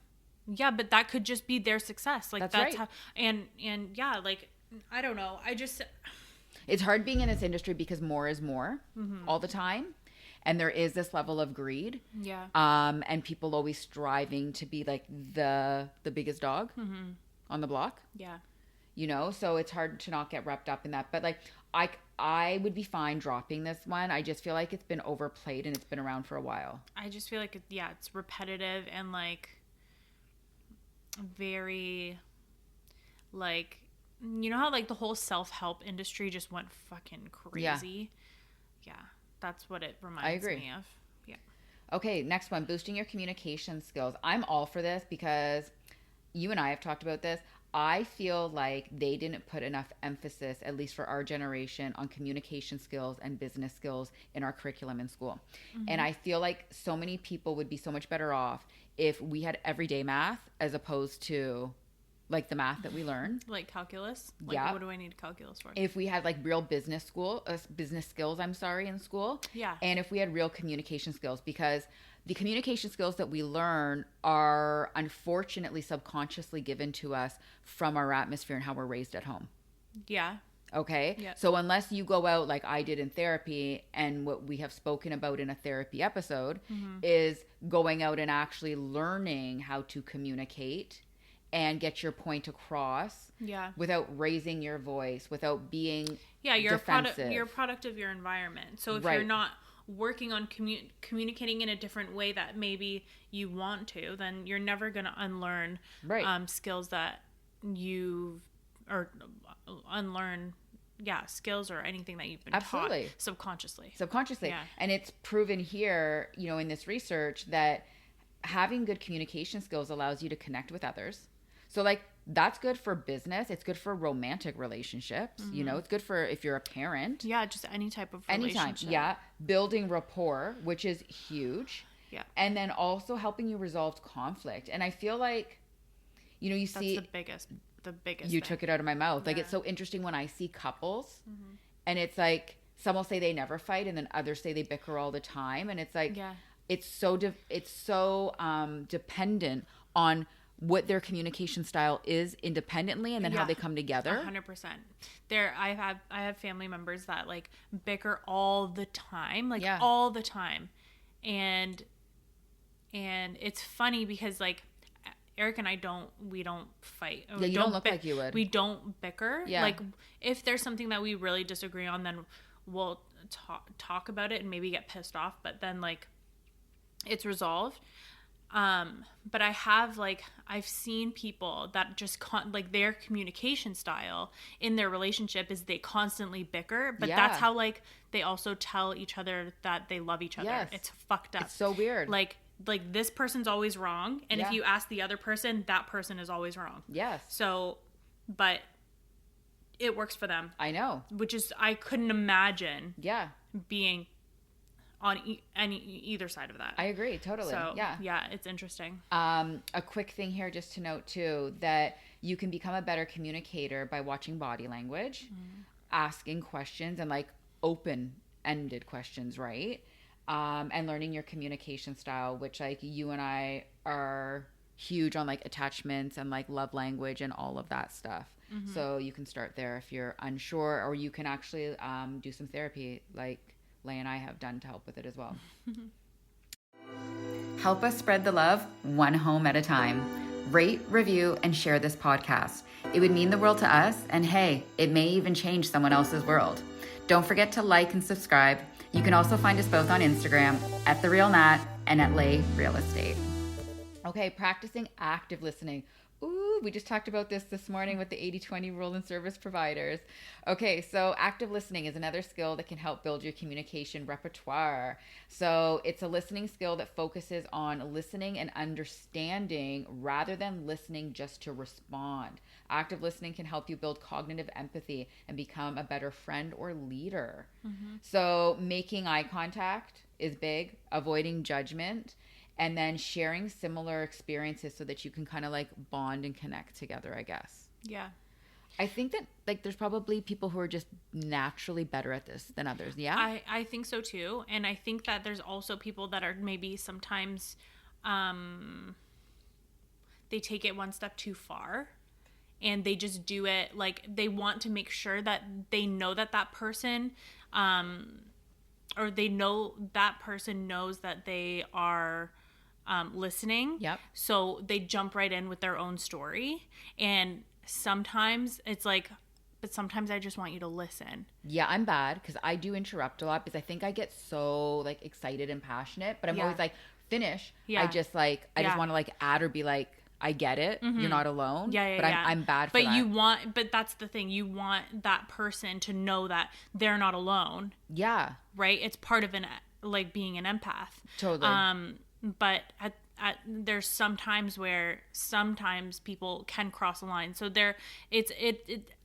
Yeah, but that could just be their success. Like, that's right. how... And yeah, like, I don't know. It's hard being in this industry because more is more all the time. And there is this level of greed. Yeah. And people always striving to be, like, the biggest dog on the block. Yeah. So it's hard to not get wrapped up in that. But, like, I would be fine dropping this one. I just feel like it's been overplayed and it's been around for a while. I just feel like, it's repetitive and, like, very, like, how, like, the whole self-help industry just went fucking crazy? Yeah. That's what it reminds me of. Yeah. Okay, next one, boosting your communication skills. I'm all for this because you and I have talked about this. I feel like they didn't put enough emphasis, at least for our generation, on communication skills and business skills in our curriculum in school. And I feel like so many people would be so much better off if we had everyday math as opposed to, like, the math that we learn. Like calculus? Like, yeah. What do I need calculus for? If we had, like, real business skills in school. Yeah. And if we had real communication skills, because the communication skills that we learn are unfortunately subconsciously given to us from our atmosphere and how we're raised at home. Yeah. Okay? Yep. So unless you go out like I did in therapy, and what we have spoken about in a therapy episode is going out and actually learning how to communicate and get your point across without raising your voice, without being you're defensive. You're a product of your environment. So if you're not working on communicating in a different way that maybe you want to, then you're never going to unlearn skills that you or unlearn skills or anything that you've been taught subconsciously. Yeah. And it's proven here, in this research, that having good communication skills allows you to connect with others. So, like, that's good for business. It's good for romantic relationships. It's good for if you're a parent. Yeah, just any type of relationship. Anytime. Yeah. Building rapport, which is huge. Yeah. And then also helping you resolve conflict. And I feel like, you see... That's the biggest You thing. took it out of my mouth. Like, it's so interesting when I see couples and it's like, some will say they never fight and then others say they bicker all the time. And it's like, it's so dependent on what their communication style is independently and then how they come together. 100%. I have family members that, like, bicker all the time, all the time. And it's funny because, like, Eric and I we don't fight. Yeah, you don't look like you would. We don't bicker. Yeah. Like, if there's something that we really disagree on, then will talk about it and maybe get pissed off, but then like it's resolved. But I have like, I've seen people that just like their communication style in their relationship is they constantly bicker, but that's how like they also tell each other that they love each other. Yes. It's fucked up. It's so weird. Like this person's always wrong. And if you ask the other person, that person is always wrong. Yes. So, but it works for them. I know. Which is, I couldn't imagine being on either side of that. I agree, totally. So, yeah, it's interesting. A quick thing here just to note too, that you can become a better communicator by watching body language, asking questions and like open-ended questions, right? And learning your communication style, which like you and I are huge on like attachments and like love language and all of that stuff. So you can start there if you're unsure, or you can actually do some therapy like Lay and I have done to help with it as well. Help us spread the love one home at a time. Rate, review, and share this podcast. It would mean the world to us, and hey, it may even change someone else's world. Don't forget to like and subscribe. You can also find us both on Instagram at The Real Nat and at Lay Real Estate. Okay, practicing active listening. Ooh, we just talked about this morning with the 80-20 rule in service providers. Okay, so active listening is another skill that can help build your communication repertoire. So it's a listening skill that focuses on listening and understanding rather than listening just to respond. Active listening can help you build cognitive empathy and become a better friend or leader. So making eye contact is big, avoiding judgment, and then sharing similar experiences so that you can kind of like bond and connect together, I guess. Yeah. I think that like there's probably people who are just naturally better at this than others. Yeah. I think so too. And I think that there's also people that are maybe sometimes they take it one step too far and they just do it like they want to make sure that they know that person or they know that person knows that they are listening. Yep. So they jump right in with their own story. And sometimes it's like, but sometimes I just want you to listen. Yeah, I'm bad because I do interrupt a lot because I think I get so like excited and passionate, but I'm always like, finish. I just like, I just want to like add or be like, I get it. You're not alone. But I'm bad for that. But that's the thing. You want that person to know that they're not alone. Yeah. Right? It's part of like being an empath. Totally. But there's sometimes where sometimes people can cross the line. So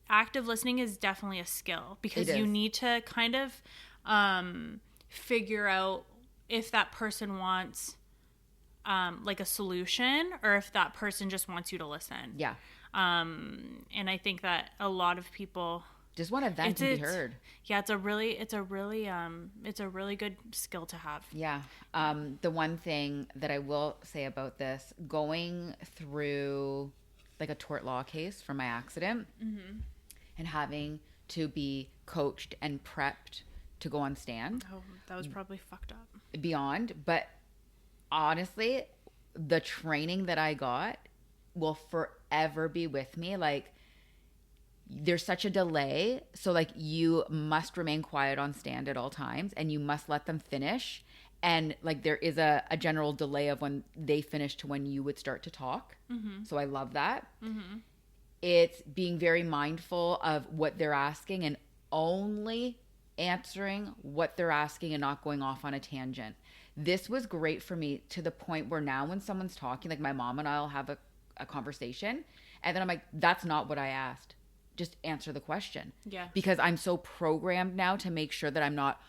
active listening is definitely a skill because you need to kind of figure out if that person wants like a solution or if that person just wants you to listen. Yeah. And I think that a lot of people just want to vent and be heard. Yeah, it's a really good skill to have. Yeah. The one thing that I will say about this, going through like a tort law case from my accident and having to be coached and prepped to go on stand. Oh, that was probably fucked up. Beyond, but honestly, the training that I got will forever be with me. Like, there's such a delay. So like you must remain quiet on stand at all times and you must let them finish. And like there is a general delay of when they finish to when you would start to talk. So I love that. It's being very mindful of what they're asking and only answering what they're asking and not going off on a tangent. This was great for me to the point where now when someone's talking, like my mom and I'll have a conversation and then I'm like, that's not what I asked. Just answer the question. Yeah. Because I'm so programmed now to make sure that I'm not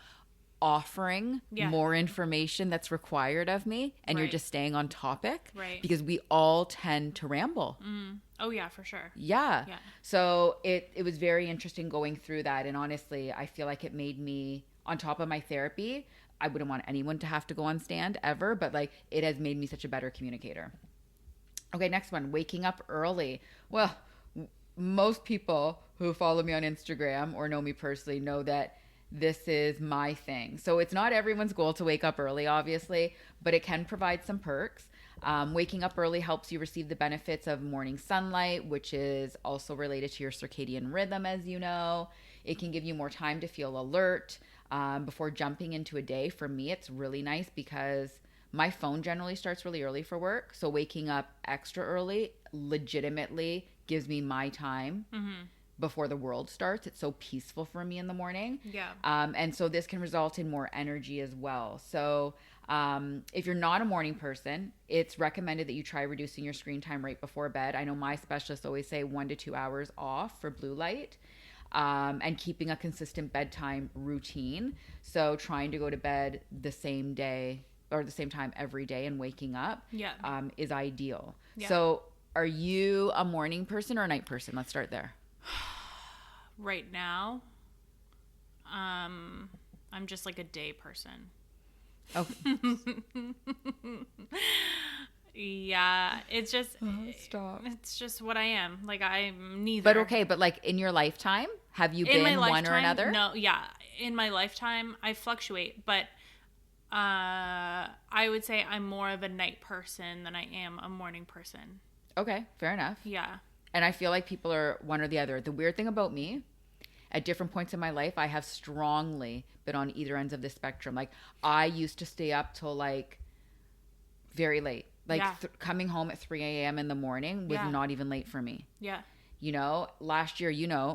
offering more information that's required of me and you're just staying on topic. Right. Because we all tend to ramble. Oh yeah, for sure. Yeah. So it was very interesting going through that. And honestly, I feel like it made me, on top of my therapy, I wouldn't want anyone to have to go on stand ever, but like it has made me such a better communicator. Okay, next one, waking up early. Well, most people who follow me on Instagram or know me personally know that this is my thing. So it's not everyone's goal to wake up early, obviously, but it can provide some perks. Waking up early helps you receive the benefits of morning sunlight, which is also related to your circadian rhythm, as you know. It can give you more time to feel alert before jumping into a day. For me, it's really nice because my phone generally starts really early for work. So waking up extra early legitimately gives me my time before the world starts. It's so peaceful for me in the morning. Yeah. And so this can result in more energy as well. So if you're not a morning person, it's recommended that you try reducing your screen time right before bed. I know my specialists always say 1 to 2 hours off for blue light. And keeping a consistent bedtime routine. So trying to go to bed the same day or the same time every day and waking up is ideal. Yeah. So are you a morning person or a night person? Let's start there. Right now, I'm just like a day person. Okay. Yeah, it's just stop. It's just what I am. Like I'm neither. But okay, but like in your lifetime, have you been one or another? No, yeah. In my lifetime, I fluctuate, but I would say I'm more of a night person than I am a morning person. Okay, fair enough. Yeah. And I feel like people are one or the other. The weird thing about me, at different points in my life, I have strongly been on either ends of the spectrum. Like I used to stay up till like very late. Like coming home at 3 a.m. in the morning was not even late for me. Yeah. You know, last year,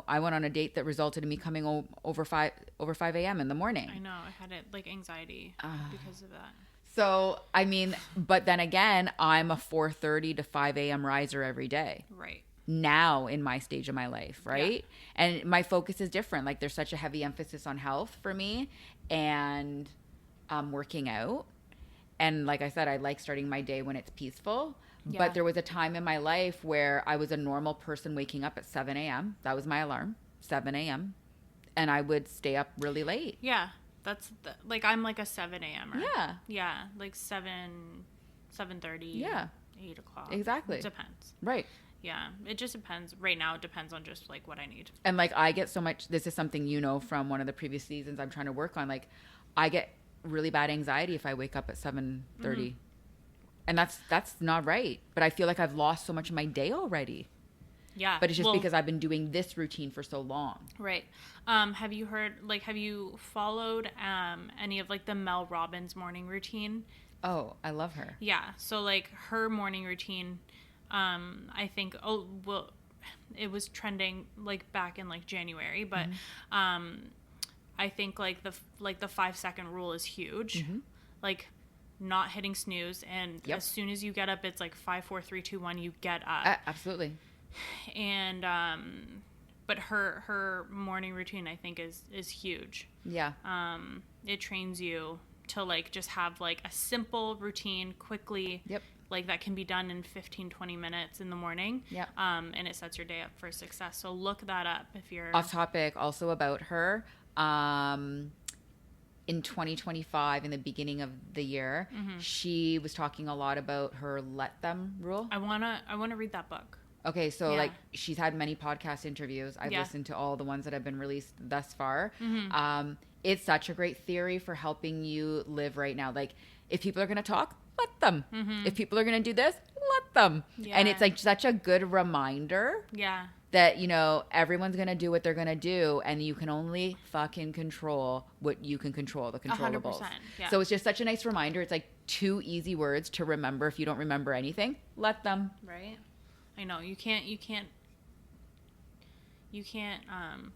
I went on a date that resulted in me coming over 5 a.m. in the morning. I know. I had like anxiety because of that. So, I mean, but then again, I'm a 4:30 to 5 a.m. riser every day. Right. Now in my stage of my life, right? Yeah. And my focus is different. Like there's such a heavy emphasis on health for me and working out. And like I said, I like starting my day when it's peaceful. Yeah. But there was a time in my life where I was a normal person waking up at 7 a.m. That was my alarm, 7 a.m. And I would stay up really late. Yeah. Like I'm like a 7 a.m. Yeah. Yeah. Like 7:30. Yeah. 8 o'clock. Exactly. It depends. Right. Yeah. It just depends. Right now, it depends on just like what I need. And like I get so much, this is something from one of the previous seasons I'm trying to work on. Like I get really bad anxiety if I wake up at 7:30. And that's not right. But I feel like I've lost so much of my day already. Yeah. But it's just because I've been doing this routine for so long. Right. Have you followed any of like the Mel Robbins morning routine? Oh, I love her. Yeah. So like her morning routine, I think, it was trending like back in like January, but I think like the 5-second rule is huge. Like not hitting snooze, and as soon as you get up, it's like 5, 4, 3, 2, 1. You get up. Absolutely. And but her morning routine, I think, is huge. Yeah. It trains you to like just have like a simple routine quickly. Yep. Like that can be done in 15-20 minutes in the morning. Yeah. And it sets your day up for success. So look that up if you're off topic. Also about her. In 2025, in the beginning of the year, she was talking a lot about her let them rule. I wanna read that book. Okay, so like she's had many podcast interviews. I've listened to all the ones that have been released thus far. It's such a great theory for helping you live right now. Like if people are going to talk, let them. If people are going to do this, let them. Yeah. And it's like such a good reminder. Yeah. That, everyone's going to do what they're going to do, and you can only fucking control what you can control, the controllables. 100%, yeah. So it's just such a nice reminder. It's like 2 easy words to remember if you don't remember anything. Let them. Right. I know. You can't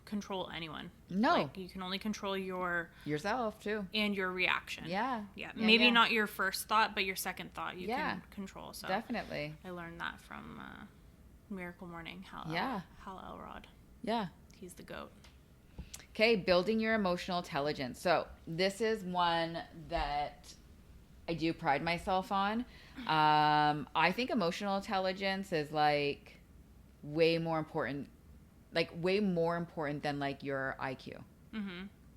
control anyone. No. Like, you can only control yourself too. And your reaction. Yeah. Maybe not your first thought, but your second thought you can control. So definitely. I learned that from Miracle Morning, Hal Elrod. Yeah. He's the GOAT. Okay, building your emotional intelligence. So this is one that I do pride myself on. I think emotional intelligence is like way more important than like your IQ,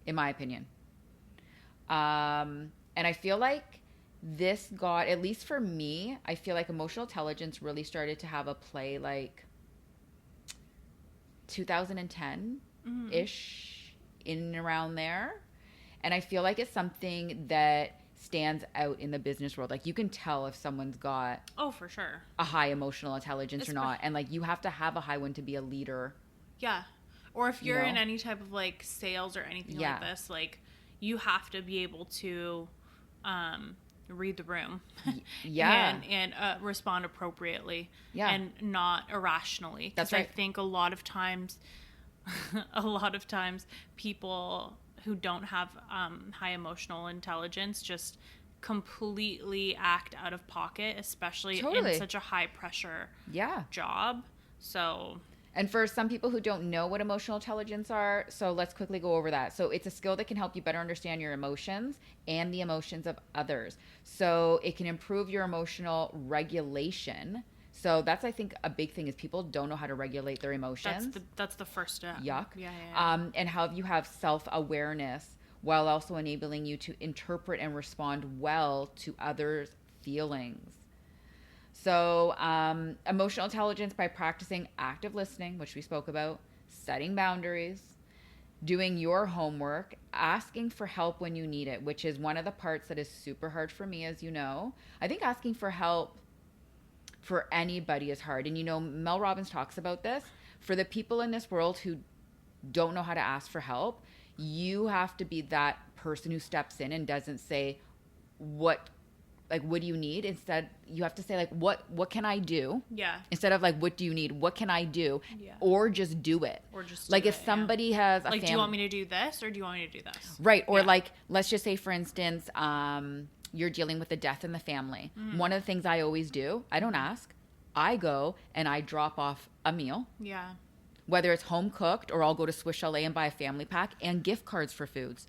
in my opinion. And I feel like this got, at least for me, I feel like emotional intelligence really started to have a play like 2010-ish, in and around there. And I feel like it's something that stands out in the business world. Like you can tell if someone's got for sure a high emotional intelligence or not. And like you have to have a high one to be a leader. Yeah. Or if you're in any type of like sales or anything like this, like you have to be able to read the room and respond appropriately and not irrationally. That's right. I think a lot of times people who don't have high emotional intelligence just completely act out of pocket, especially in such a high pressure job. So, and for some people who don't know what emotional intelligence are, so let's quickly go over that. So it's a skill that can help you better understand your emotions and the emotions of others. So it can improve your emotional regulation. So that's, I think, a big thing is people don't know how to regulate their emotions. That's the first step. Yuck. Yeah. And how you have self-awareness while also enabling you to interpret and respond well to others' feelings. So emotional intelligence by practicing active listening, which we spoke about, setting boundaries, doing your homework, asking for help when you need it, which is one of the parts that is super hard for me, as you know. I think asking for help for anybody is hard. And, you know, Mel Robbins talks about this. For the people in this world who don't know how to ask for help, you have to be that person who steps in and doesn't say, what do you need? Instead, you have to say, like, what can I do? Yeah. Instead of like, what do you need? What can I do? Yeah. Or just do it. Or just like if somebody has a like, do you want me to do this or do you want me to do this? Right. Or like, let's just say, for instance, you're dealing with a death in the family. One of the things I always do, I don't ask. I go and I drop off a meal. Yeah. Whether it's home cooked or I'll go to Swiss Chalet and buy a family pack and gift cards for foods.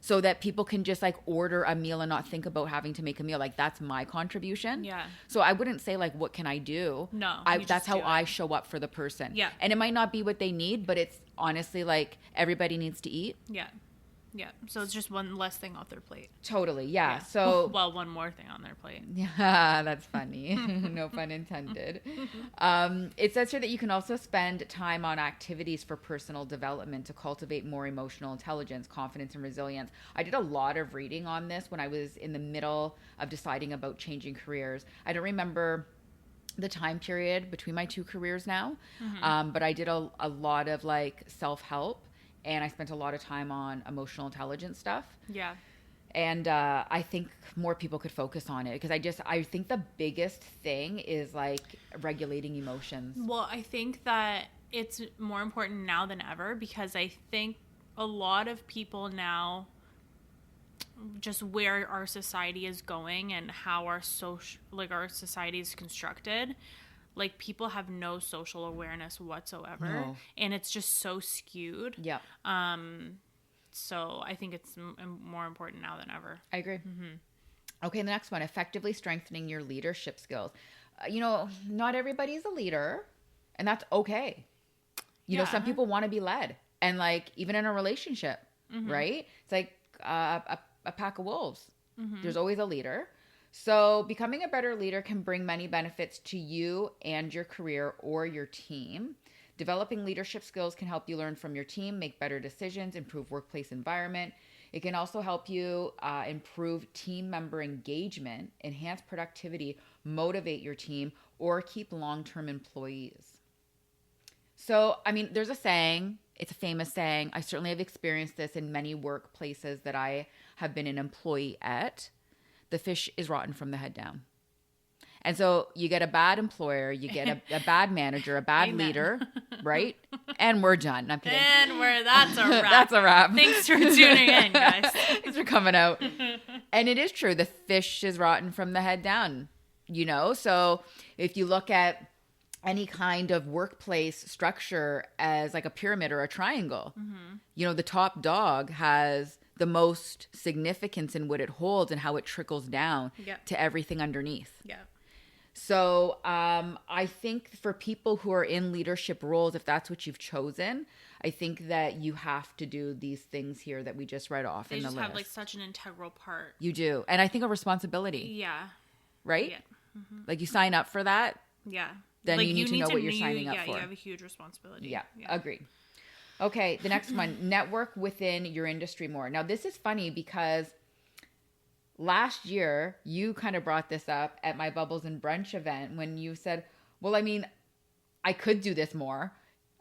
So that people can just like order a meal and not think about having to make a meal. Like that's my contribution. Yeah. So I wouldn't say like, what can I do? No. That's how I show up for the person. Yeah. And it might not be what they need, but it's honestly like everybody needs to eat. Yeah. Yeah. So it's just one less thing off their plate. Totally. Yeah. So well, one more thing on their plate. Yeah, that's funny. No pun intended. It says here that you can also spend time on activities for personal development to cultivate more emotional intelligence, confidence, and resilience. I did a lot of reading on this when I was in the middle of deciding about changing careers. I don't remember the time period between my two careers now, but I did a lot of like self-help. And I spent a lot of time on emotional intelligence stuff. Yeah. And I think more people could focus on it because I think the biggest thing is like regulating emotions. Well, I think that it's more important now than ever because I think a lot of people now, just where our society is going and how our society is constructed, like people have no social awareness whatsoever. No. And it's just so skewed. Yeah. So I think it's more important now than ever. I agree. Okay, the next one, effectively strengthening your leadership skills. You know, not everybody's a leader, and that's okay. You know, some people want to be led. And like, even in a relationship, right? It's like a pack of wolves. There's always a leader. So becoming a better leader can bring many benefits to you and your career or your team. Developing leadership skills can help you learn from your team, make better decisions, improve workplace environment. It can also help you improve team member engagement, enhance productivity, motivate your team, or keep long-term employees. So, I mean, there's a saying, it's a famous saying. I certainly have experienced this in many workplaces that I have been an employee at. The fish is rotten from the head down. And so you get a bad employer, you get a bad manager, a bad leader, right? And we're done. I'm kidding. And that's a wrap. That's a wrap. Thanks for tuning in, guys. Thanks for coming out. And it is true. The fish is rotten from the head down, you know? So if you look at any kind of workplace structure as like a pyramid or a triangle, you know, the top dog has the most significance in what it holds and how it trickles down to everything underneath. Yeah. So I think for people who are in leadership roles, if that's what you've chosen, I think that you have to do these things here that we just read off in the list. They just have like such an integral part. You do. And I think a responsibility. Yeah. Right? Yeah. Like you sign up for that. Yeah. Then like you need to know what you're signing up for. Yeah, you have a huge responsibility. Yeah. Agreed. Okay, the next one, network within your industry more. Now, this is funny because last year, you kind of brought this up at my Bubbles and Brunch event when you said, well, I mean, I could do this more.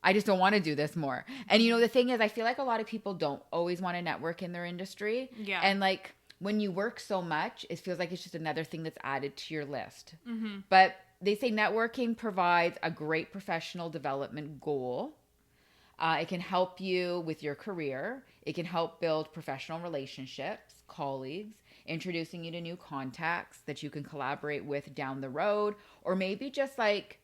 I just don't want to do this more. And the thing is, I feel like a lot of people don't always want to network in their industry. Yeah. And like when you work so much, it feels like it's just another thing that's added to your list. But they say networking provides a great professional development goal. It can help you with your career. It can help build professional relationships, colleagues, introducing you to new contacts that you can collaborate with down the road, or maybe just like,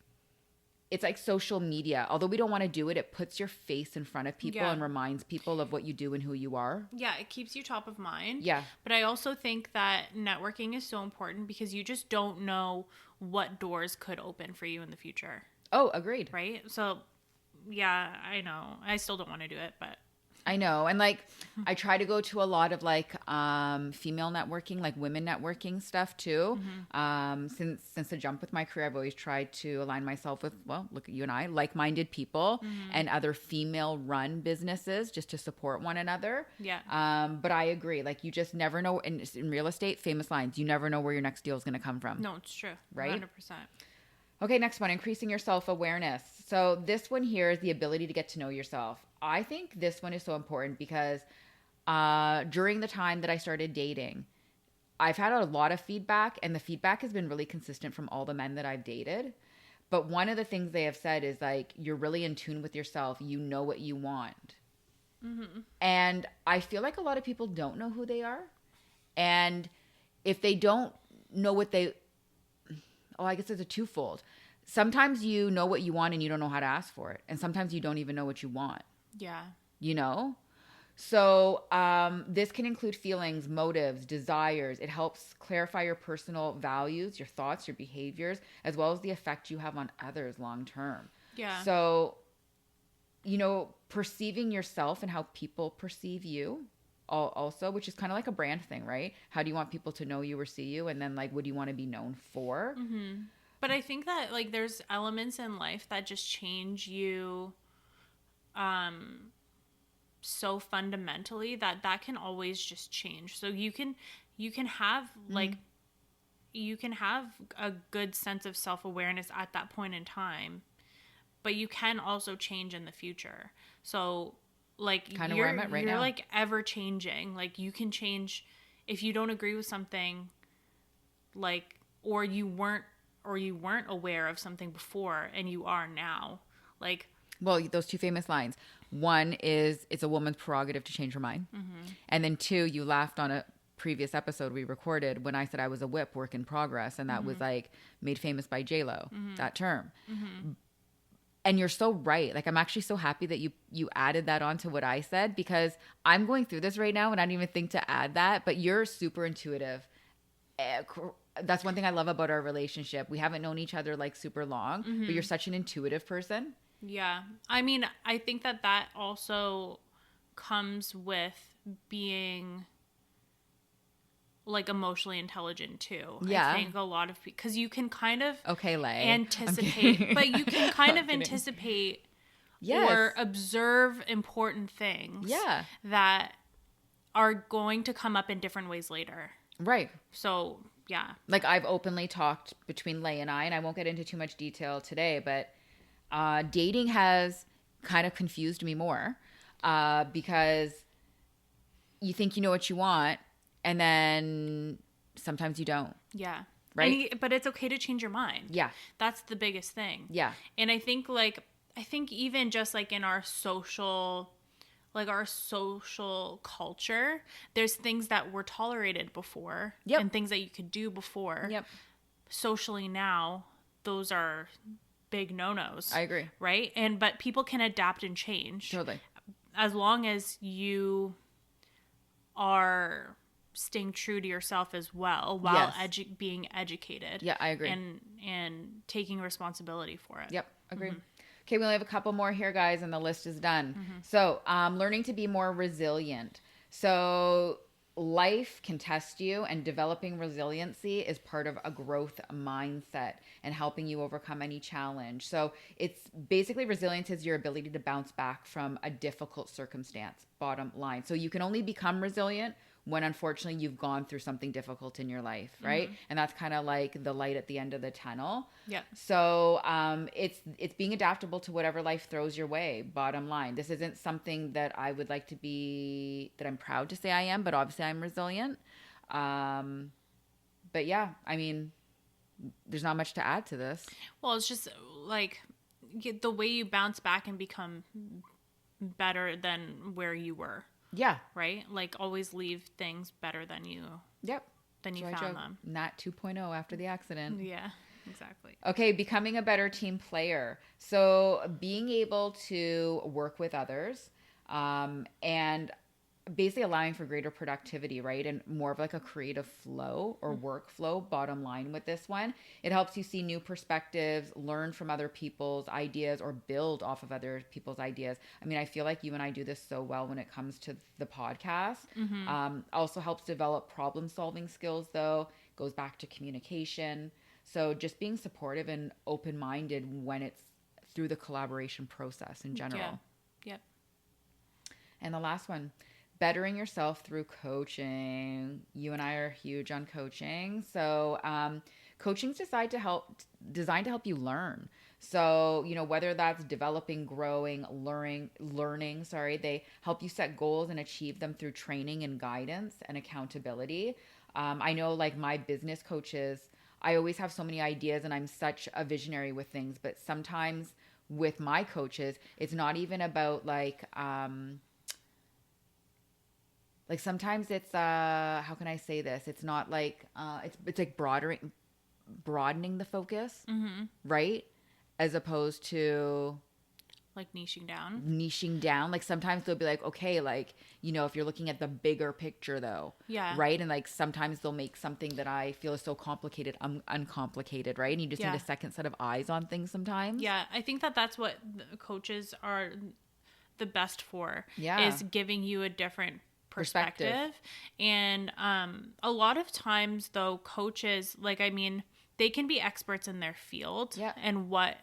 it's like social media. Although we don't want to do it, it puts your face in front of people and reminds people of what you do and who you are. Yeah, it keeps you top of mind. Yeah. But I also think that networking is so important because you just don't know what doors could open for you in the future. Oh, agreed. Right? So, yeah, I know. I still don't want to do it, but I know. And like, I try to go to a lot of like female networking, like women networking stuff too. Since the jump with my career, I've always tried to align myself with, well, look at you and I, like-minded people and other female run businesses just to support one another. Yeah. But I agree. Like, you just never know in real estate, famous lines, you never know where your next deal is going to come from. No, it's true. Right? 100%. Okay, next one, increasing your self-awareness. So this one here is the ability to get to know yourself. I think this one is so important because during the time that I started dating, I've had a lot of feedback, and the feedback has been really consistent from all the men that I've dated. But one of the things they have said is like, you're really in tune with yourself. You know what you want. And I feel like a lot of people don't know who they are. And if they don't know what I guess it's a twofold. Sometimes you know what you want and you don't know how to ask for it. And sometimes you don't even know what you want. Yeah. So this can include feelings, motives, desires. It helps clarify your personal values, your thoughts, your behaviors, as well as the effect you have on others long term. Yeah. So, perceiving yourself and how people perceive you also, which is kind of like a brand thing, right? How do you want people to know you or see you? And then like, what do you want to be known for? But I think that like there's elements in life that just change you so fundamentally that can always just change. So you can have like you can have a good sense of self-awareness at that point in time, but you can also change in the future. So like kind of where I'm at right now. You're like ever changing. Like you can change if you don't agree with something, like or you weren't aware of something before and you are now. Like, well, those two famous lines. One is, it's a woman's prerogative to change her mind. And then two, you laughed on a previous episode we recorded when I said I was a whip, work in progress, and that was like made famous by J-Lo, that term. And you're so right. Like, I'm actually so happy that you added that on to what I said, because I'm going through this right now and I didn't even think to add that, but you're super intuitive. That's one thing I love about our relationship. We haven't known each other like super long, but you're such an intuitive person. Yeah. I mean, I think that also comes with being like emotionally intelligent too. Yeah. I think a lot of, because you can kind of Lai. anticipate, but you can kind of anticipate or observe important things that are going to come up in different ways later. Right. So, yeah. Like, I've openly talked between Lay and I won't get into too much detail today, but dating has kind of confused me more because you think you know what you want, and then sometimes you don't. Yeah. Right. But it's okay to change your mind. Yeah. That's the biggest thing. Yeah. And I think even just like in our social culture, there's things that were tolerated before and things that you could do before. Yep. Socially now, those are big no-nos. I agree. Right? But people can adapt and change. Totally. As long as you are staying true to yourself as well while being educated. Yeah, I agree. And taking responsibility for it. Yep, agree. Okay, we only have a couple more here, guys, and the list is done. So, learning to be more resilient. So, life can test you, and developing resiliency is part of a growth mindset and helping you overcome any challenge. So, it's basically, resilience is your ability to bounce back from a difficult circumstance, bottom line. So, you can only become resilient when unfortunately you've gone through something difficult in your life, right? And that's kind of like the light at the end of the tunnel. Yeah. So it's being adaptable to whatever life throws your way. Bottom line, this isn't something that I would like to be, that I'm proud to say I am, but obviously I'm resilient. But yeah, I mean, there's not much to add to this. Well, it's just like the way you bounce back and become better than where you were. Yeah. Right? Like always leave things better than you. Yep. Than you found them. Nat 2.0 after the accident. Yeah, exactly. Okay, becoming a better team player. So being able to work with others, and basically allowing for greater productivity, right? And more of like a creative flow or workflow, bottom line with this one. It helps you see new perspectives, learn from other people's ideas, or build off of other people's ideas. I mean, I feel like you and I do this so well when it comes to the podcast. Also helps develop problem solving skills though. Goes back to communication. So just being supportive and open-minded when it's through the collaboration process in general. Yeah. Yep. And the last one, bettering yourself through coaching. You and I are huge on coaching. So coaching's designed to help you learn. So, you know, whether that's developing, growing, learning, they help you set goals and achieve them through training and guidance and accountability. I know like my business coaches, I always have so many ideas and I'm such a visionary with things, but sometimes with my coaches, it's not even about like sometimes it's how can I say this? It's not like it's like broadening the focus, right? As opposed to like niching down. Like sometimes they'll be like, okay, like, you know, if you're looking at the bigger picture though, right? And like sometimes they'll make something that I feel is so complicated uncomplicated, right? And you just need a second set of eyes on things sometimes. Yeah, I think that's what the coaches are the best for, is giving you a different perspective. And a lot of times though, coaches, like, I mean, they can be experts in their field and what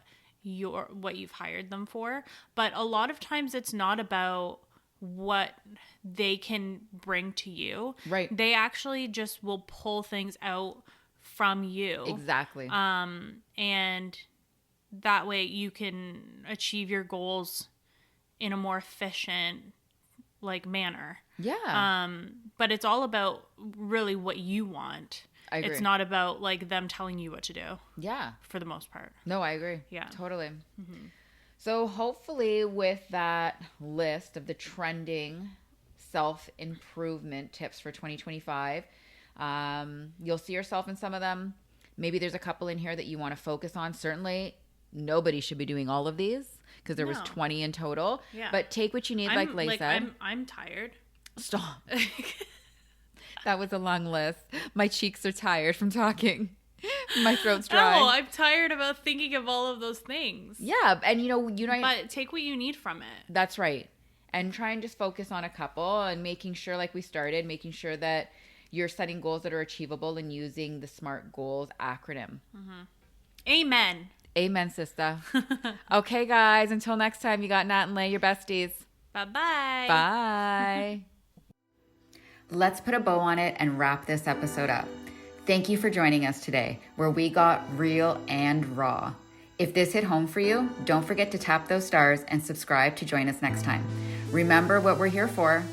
you've hired them for, but a lot of times it's not about what they can bring to you. Right. They actually just will pull things out from you. Exactly. And that way you can achieve your goals in a more efficient like manner. Yeah. But it's all about really what you want. I agree. It's not about like them telling you what to do. Yeah. For the most part. No, I agree. Yeah. Totally. So hopefully with that list of the trending self-improvement tips for 2025, you'll see yourself in some of them. Maybe there's a couple in here that you want to focus on. Certainly nobody should be doing all of these because there was 20 in total. Yeah. But take what you need, like Leigh said. I'm tired. Stop. That was a long list. My cheeks are tired from talking. My throat's dry. Oh, I'm tired about thinking of all of those things. Yeah, and you know, but take what you need from it. That's right. And try and just focus on a couple and making sure, like we started, making sure that you're setting goals that are achievable and using the SMART goals acronym. Amen. Amen, sister. Okay, guys. Until next time, you got Nat and Leigh, your besties. Bye-bye. Bye. Let's put a bow on it and wrap this episode up. Thank you for joining us today, where we got real and raw. If this hit home for you, don't forget to tap those stars and subscribe to join us next time. Remember what we're here for: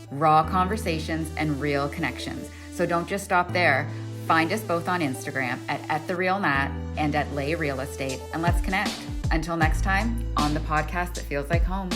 raw conversations and real connections. So don't just stop there. Find us both on Instagram at @TheRealNat and at Leigh Real Estate, and let's connect. Until next time, on the podcast that feels like home.